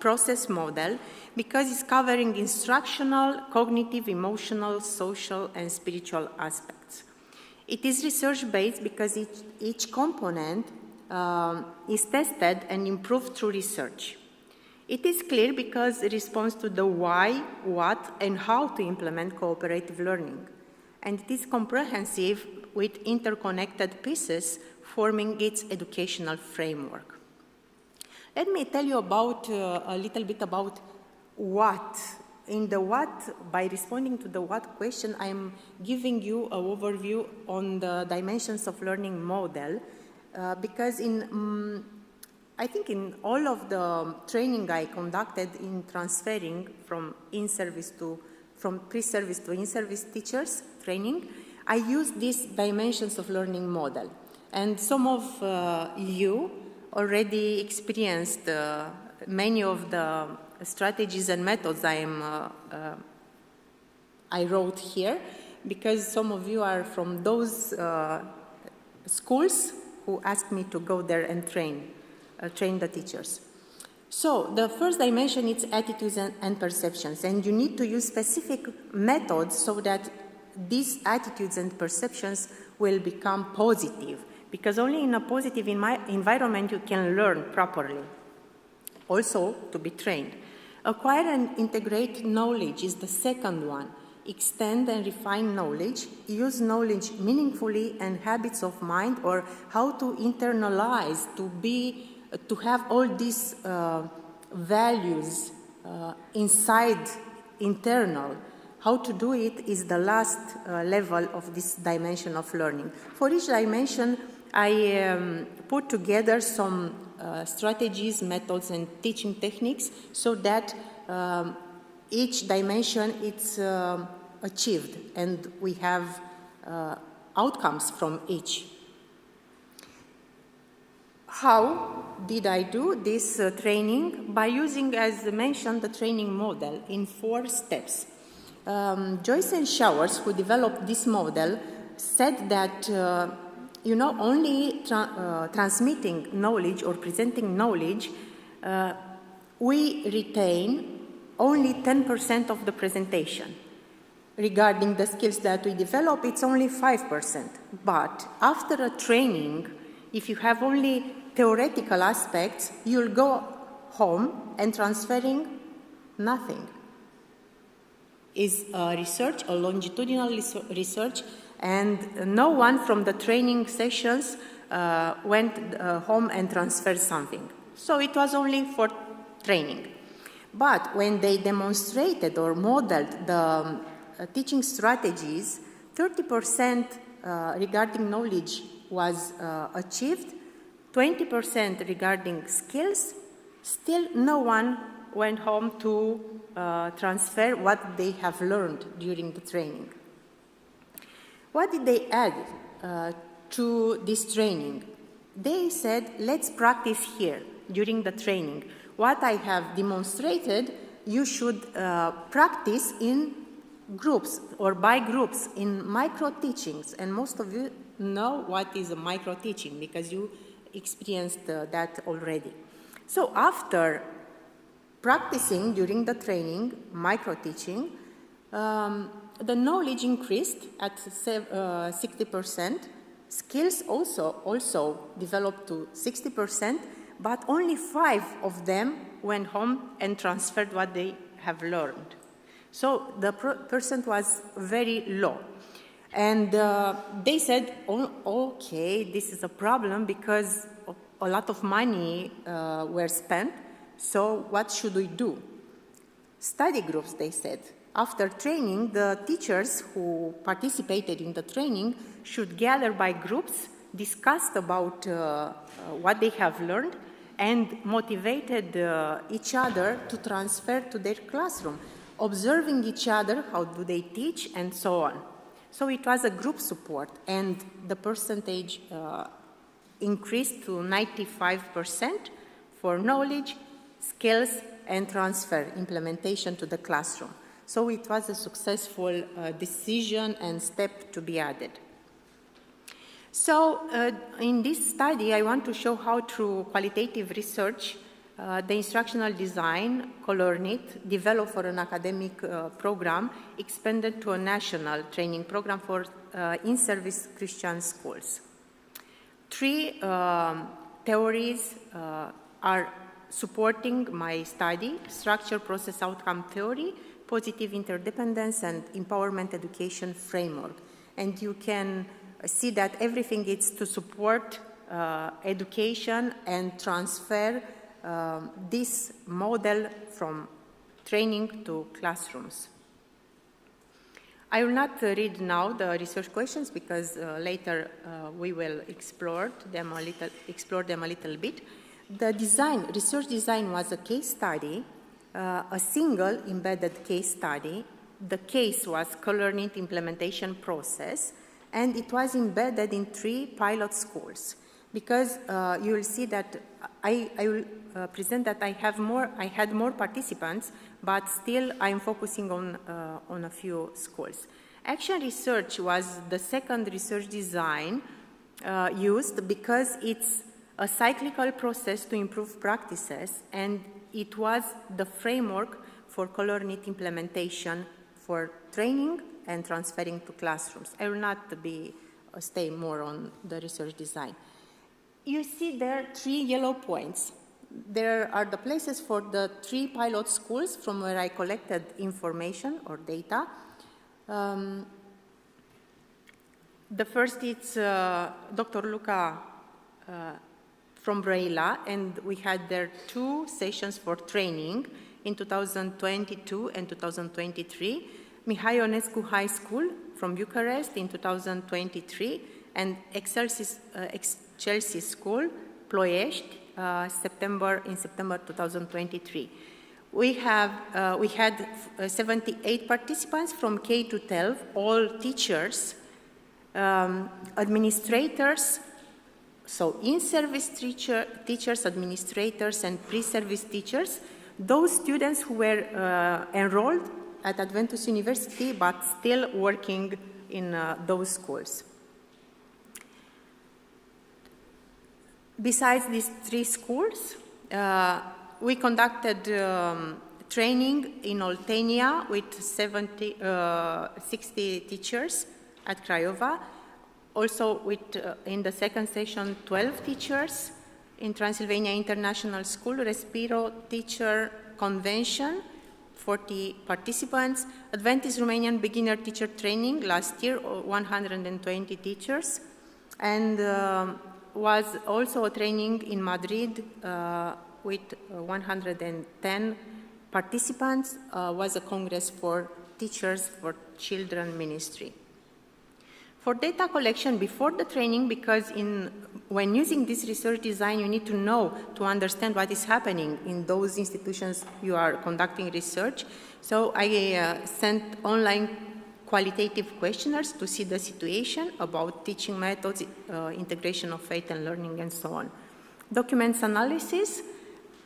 process model because it's covering instructional, cognitive, emotional, social, and spiritual aspects. It is research-based because each component is tested and improved through research. It is clear because it responds to the why, what, and how to implement cooperative learning. And it is comprehensive with interconnected pieces forming its educational framework. Let me tell you about a little bit about what. In the what, by responding to the what question, I am giving you an overview on the dimensions of learning model, because I think in all of the training I conducted in transferring from pre-service to in-service teachers training, I used these dimensions of learning model. And some of you already experienced many of the strategies and methods I wrote here, because some of you are from those schools who asked me to go there and train the teachers. So the first dimension is attitudes and perceptions, and you need to use specific methods so that these attitudes and perceptions will become positive, because only in a positive environment you can learn properly. Also, to be trained. Acquire and integrate knowledge is the second one. Extend and refine knowledge, use knowledge meaningfully, and habits of mind, or how to internalize, to have all these values internal. How to do it is the last level of this dimension of learning. For each dimension, I put together some strategies, methods, and teaching techniques so that each dimension is achieved and we have outcomes from each. How did I do this training? By using, as mentioned, the training model in 4 steps. Joyce and Showers, who developed this model, said that only transmitting knowledge or presenting knowledge, we retain only 10% of the presentation. Regarding the skills that we develop, it's only 5%. But after a training, if you have only theoretical aspects, you'll go home and transferring nothing. Is research, a longitudinal research, and no one from the training sessions went home and transferred something. So it was only for training. But when they demonstrated or modeled the teaching strategies, 30% regarding knowledge was achieved, 20% regarding skills. Still no one went home to transfer what they have learned during the training. What did they add to this training? They said, let's practice here during the training. What I have demonstrated, you should practice in groups or by groups in micro-teachings. And most of you know what is a micro-teaching because you experienced that already. So after practicing during the training, micro-teaching, the knowledge increased at 60%. Skills also developed to 60%, but only 5 of them went home and transferred what they have learned. So the percent was very low. And they said, oh, okay, this is a problem because a lot of money were spent. So what should we do? Study groups, they said. After training, the teachers who participated in the training should gather by groups, discuss about what they have learned, and motivated each other to transfer to their classroom, observing each other, how do they teach, and so on. So it was a group support, and the percentage increased to 95% for knowledge, skills, and transfer implementation to the classroom. So it was a successful decision and step to be added. So in this study, I want to show how through qualitative research, the instructional design, CoLearnITT, developed for an academic program, expanded to a national training program for in-service Christian schools. 3 theories are supporting my study: structure, process, outcome theory, positive interdependence, and empowerment education framework. And you can see that everything is to support education and transfer this model from training to classrooms. I will not read now the research questions because later we will explore them a little bit. The research design was a case study, a single embedded case study. The case was CoLearnITT implementation process, and it was embedded in 3 pilot schools. Because you will see that I will present that I had more participants, but still I'm focusing on a few schools. Action research was the second research design used because it's a cyclical process to improve practices, and it was the framework for CoLearnITT implementation for training and transferring to classrooms. I will not stay more on the research design. You see there 3 yellow points. There are the places for the 3 pilot schools from where I collected information or data. The first is Dr. Luca from Brăila, and we had there 2 sessions for training in 2022 and 2023. Mihai Ionescu High School from Bucharest in 2023, and Excelsis School, Ploiești, in September 2023. We had 78 participants from K to 12, all teachers, administrators, so in-service teachers, administrators, and pre-service teachers, those students who were enrolled at Adventus University but still working in those schools. Besides these 3 schools, we conducted training in Oltenia with 60 teachers at Craiova. Also, in the second session, 12 teachers in Transylvania International School, Respiro Teacher Convention, 40 participants, Adventist Romanian Beginner Teacher Training last year, 120 teachers, and was also a training in Madrid with 110 participants, was a congress for teachers for children ministry. For data collection before the training, because when using this research design, you need to know, to understand what is happening in those institutions you are conducting research. So I sent online qualitative questionnaires to see the situation about teaching methods, integration of faith and learning, and so on. Documents analysis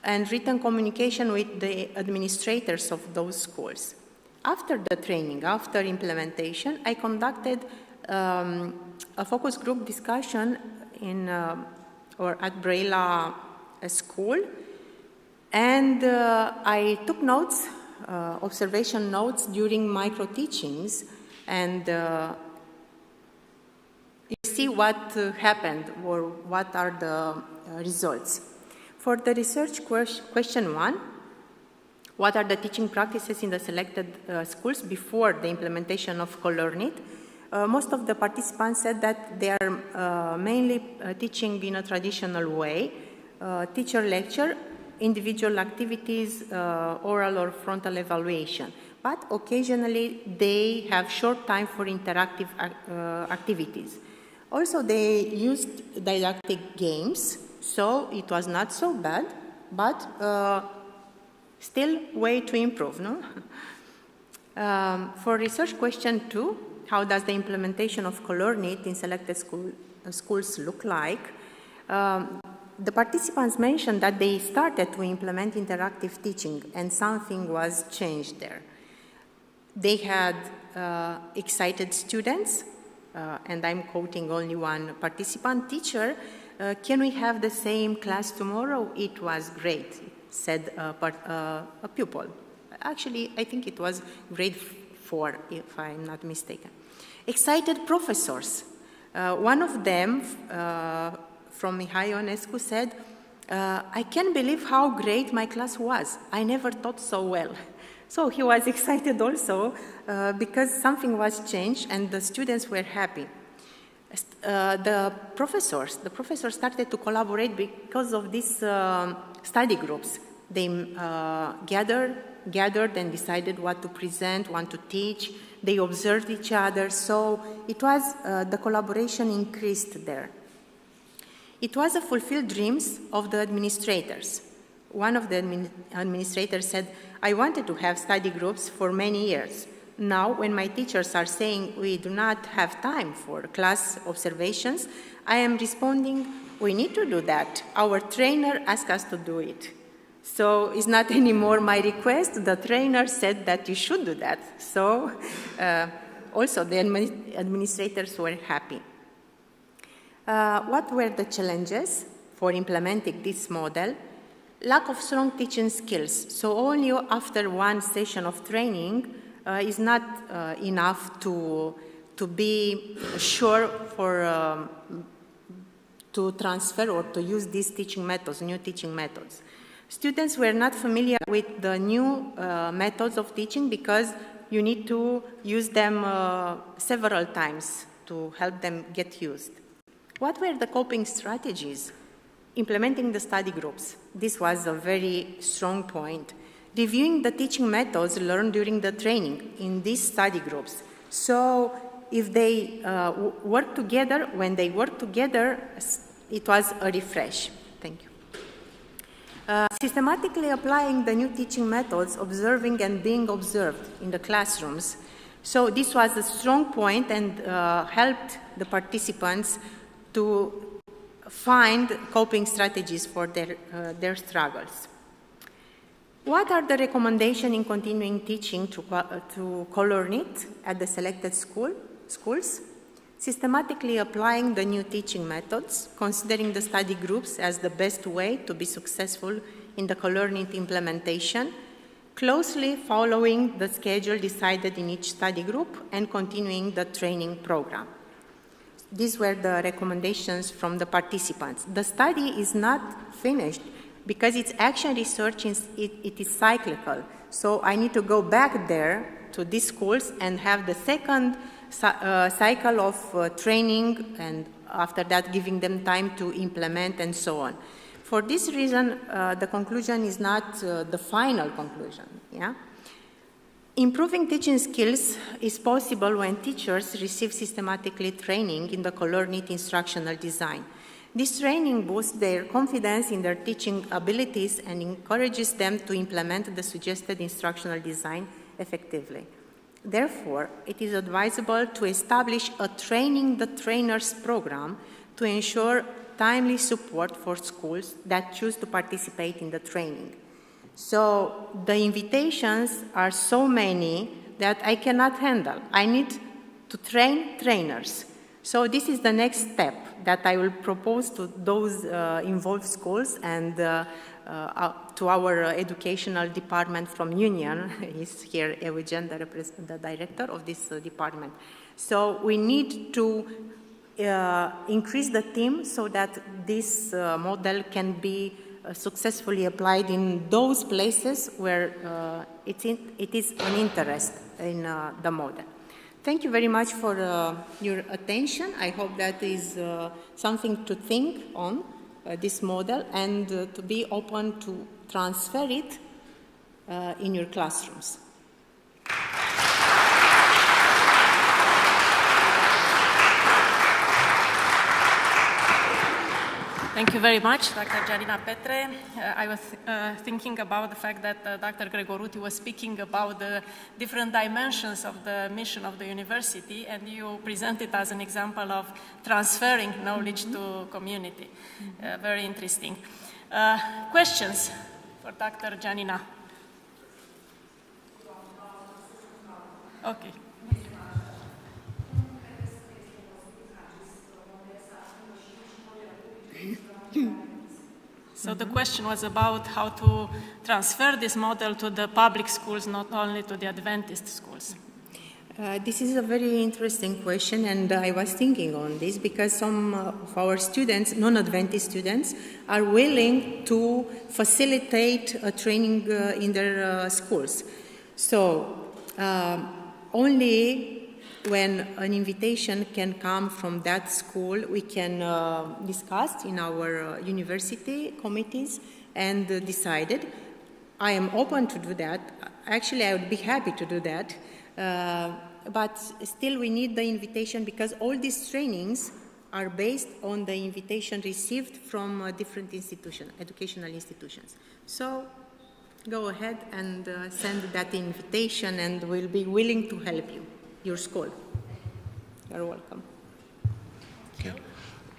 and written communication with the administrators of those schools. After the training, after implementation, I conducted a focus group discussion at Brăila School, and I took notes, observation notes during micro teachings, and you see what happened or what are the results. For the research question 1, what are the teaching practices in the selected schools before the implementation of CoLearnITT? Most of the participants said that they are mainly teaching in a traditional way, teacher lecture, individual activities, oral or frontal evaluation. But occasionally they have short time for interactive activities. Also they used didactic games, so it was not so bad, but still way to improve, no? For research question 2, how does the implementation of CoLearnITT in selected schools look like? The participants mentioned that they started to implement interactive teaching and something was changed there. They had excited students, and I'm quoting only one participant, teacher, can we have the same class tomorrow? It was great, said a pupil. Actually, I think it was grade 4, if I'm not mistaken. Excited professors. One of them, from Mihai Ionescu, said, I can't believe how great my class was. I never taught so well. So he was excited also because something was changed and the students were happy. The professors started to collaborate because of these study groups. They gathered and decided what to present, what to teach. They observed each other, so it was, the collaboration increased there. It was a fulfilled dreams of the administrators. One of the administrators said, I wanted to have study groups for many years. Now, when my teachers are saying we do not have time for class observations, I am responding, we need to do that. Our trainer asked us to do it. So it's not anymore my request. The trainer said that you should do that. So also the administrators were happy. What were the challenges for implementing this model? Lack of strong teaching skills. So only after one session of training is not enough to be sure for to transfer or to use these teaching methods, new teaching methods. Students were not familiar with the new methods of teaching because you need to use them several times to help them get used. What were the coping strategies? Implementing the study groups. This was a very strong point. Reviewing the teaching methods learned during the training in these study groups. So if they work together, when they work together, it was a refresh. Thank you. Systematically applying the new teaching methods, observing and being observed in the classrooms. So this was a strong point and helped the participants to find coping strategies for their struggles. What are the recommendations in continuing teaching to CoLearnITT at the selected schools? Systematically applying the new teaching methods, considering the study groups as the best way to be successful in the CoLearnITT implementation, closely following the schedule decided in each study group, and continuing the training program. These were the recommendations from the participants. The study is not finished because it's action research, it is cyclical. So I need to go back there to these schools and have the second cycle of training, and after that giving them time to implement and so on. For this reason, the conclusion is not the final conclusion. Yeah? Improving teaching skills is possible when teachers receive systematically training in the CoLearnITT instructional design. This training boosts their confidence in their teaching abilities and encourages them to implement the suggested instructional design effectively. Therefore, it is advisable to establish a Training the Trainers program to ensure timely support for schools that choose to participate in the training. So the invitations are so many that I cannot handle. I need to train trainers. So this is the next step that I will propose to those involved schools and to our educational department from Union. Is here Eugen, the director of this department. So we need to increase the team so that this model can be successfully applied in those places where it is an interest in the model. Thank you very much for your attention. I hope that is something to think on, this model, and to be open to transfer it in your classrooms. Thank you very much, Dr. Gianina-Petre. I was thinking about the fact that Dr. Gregorutti was speaking about the different dimensions of the mission of the university, and you presented as an example of transferring knowledge to community. Very interesting. Questions for Dr. Gianina? Okay. So the question was about how to transfer this model to the public schools, not only to the Adventist schools. This is a very interesting question, and I was thinking on this because some of our students, non-Adventist students, are willing to facilitate a training in their schools. So only when an invitation can come from that school, we can discuss in our university committees and decided. I am open to do that. Actually, I would be happy to do that. But still we need the invitation because all these trainings are based on the invitation received from different institutions, educational institutions. So go ahead and send that invitation, and we'll be willing to help you. Your school. You're welcome. Okay.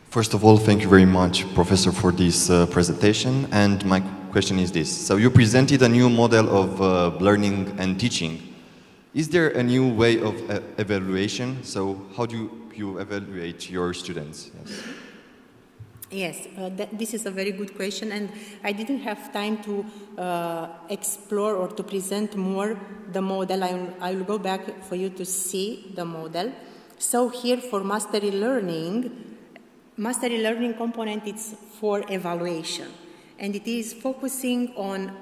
First of all, thank you very much, Professor, for this presentation. And my question is this. So you presented a new model of learning and teaching. Is there a new way of evaluation? So how do you evaluate your students? Yes. Yes, this is a very good question, and I didn't have time to explore or to present more the model. I will go back for you to see the model. So here for mastery learning component is for evaluation, and it is focusing on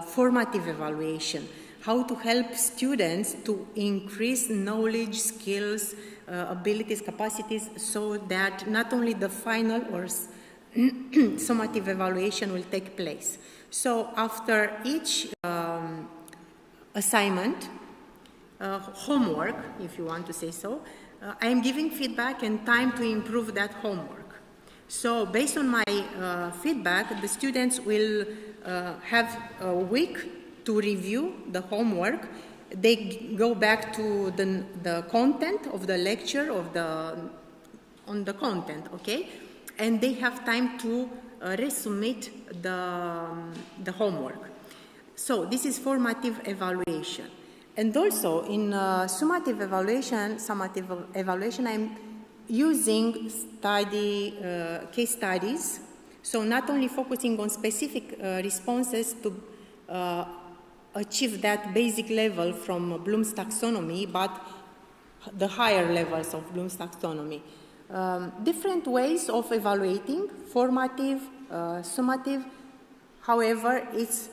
formative evaluation, how to help students to increase knowledge, skills, abilities, capacities, so that not only the final or summative evaluation will take place. So after each assignment, homework, if you want to say so, I am giving feedback and time to improve that homework. So based on my feedback, the students will have a week to review the homework. They go back to the content of the lecture on the content, okay? And they have time to resubmit the homework. So this is formative evaluation. And also in summative evaluation, I'm using case studies. So not only focusing on specific responses to achieve that basic level from Bloom's taxonomy, but the higher levels of Bloom's taxonomy. Different ways of evaluating, formative, summative. However, it's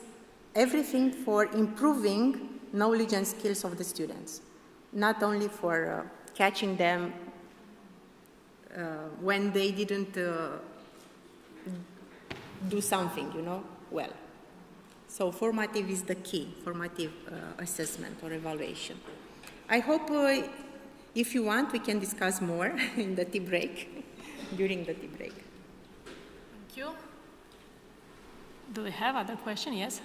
everything for improving knowledge and skills of the students, not only for catching them when they didn't do something, well. So formative is the key, formative assessment or evaluation. I hope if you want, we can discuss more in the tea break, during the tea break. Thank you. Do we have other questions? Yes?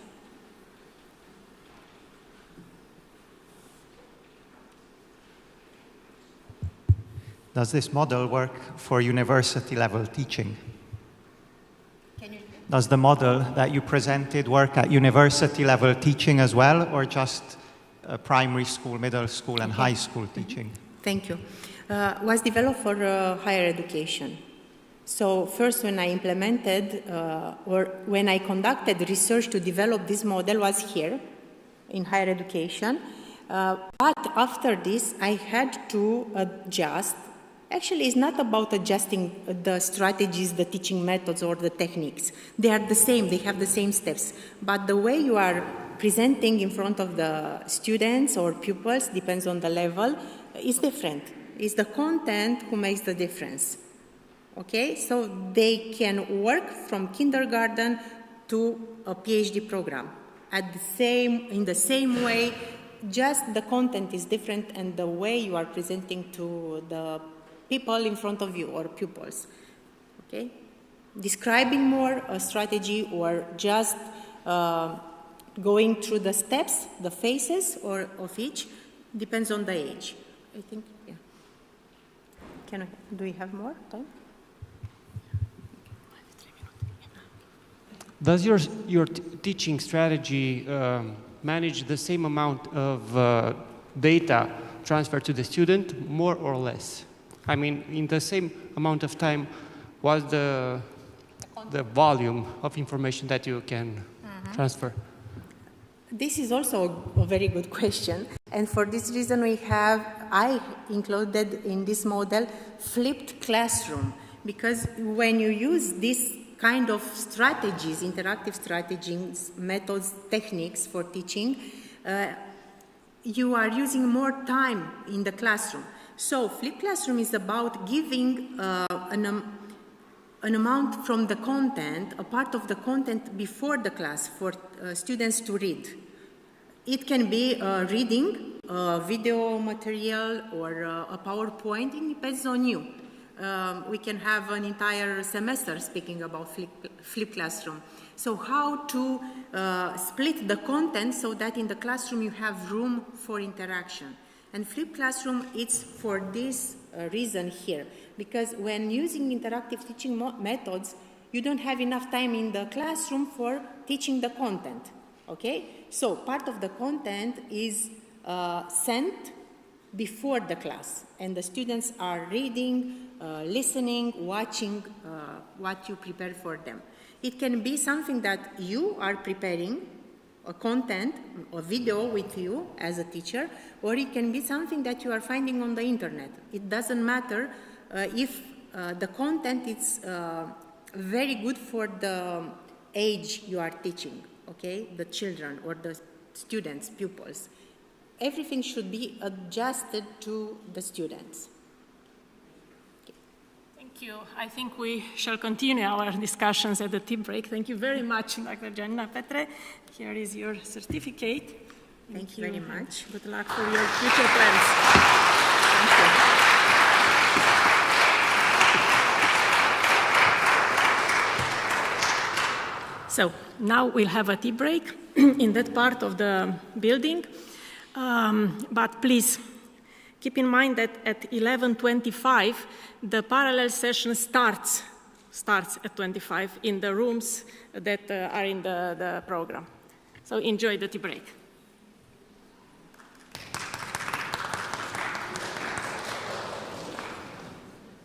Does this model work for university level teaching? Does the model that you presented work at university level teaching as well, or just primary school, middle school, and high school teaching? Thank you. Was developed for higher education. So first when I implemented or when I conducted research to develop this model was here in higher education. But after this I had to adjust. Actually, it's not about adjusting the strategies, the teaching methods, or the techniques. They are the same, they have the same steps. But the way you are presenting in front of the students or pupils, depends on the level, is different. It's the content who makes the difference. Okay, so they can work from kindergarten to a PhD program in the same way, just the content is different and the way you are presenting to the people in front of you or pupils. Okay, describing more a strategy or just going through the steps, the phases or of each, depends on the age. I think, yeah. Do we have more time? Does your teaching strategy manage the same amount of data transferred to the student, more or less? I mean, in the same amount of time, what's the volume of information that you can transfer? This is also a very good question. And for this reason, I included in this model flipped classroom. Because when you use this kind of strategies, interactive strategies, methods, techniques for teaching, you are using more time in the classroom. So flipped classroom is about giving an amount from the content, a part of the content before the class for students to read. It can be reading, video material, or a PowerPoint. It depends on you. We can have an entire semester speaking about flipped classroom. So how to split the content so that in the classroom you have room for interaction. And flipped classroom, it's for this reason here. Because when using interactive teaching methods, you don't have enough time in the classroom for teaching the content. Okay? So part of the content is sent before the class. And the students are reading, listening, watching what you prepare for them. It can be something that you are preparing, a content, a video with you as a teacher, or it can be something that you are finding on the internet. It doesn't matter if the content is very good for the age you are teaching, okay? The children or the students, pupils. Everything should be adjusted to the students. Thank you. I think we shall continue our discussions at the tea break. Thank you very much, Dr. Gianina-Petre. Here is your certificate. Thank you very much. Good luck for your future plans. Thank you. So now we'll have a tea break in that part of the building. But please keep in mind that at 11:25, the parallel session starts at 25 in the rooms that are in the program. So enjoy the tea break.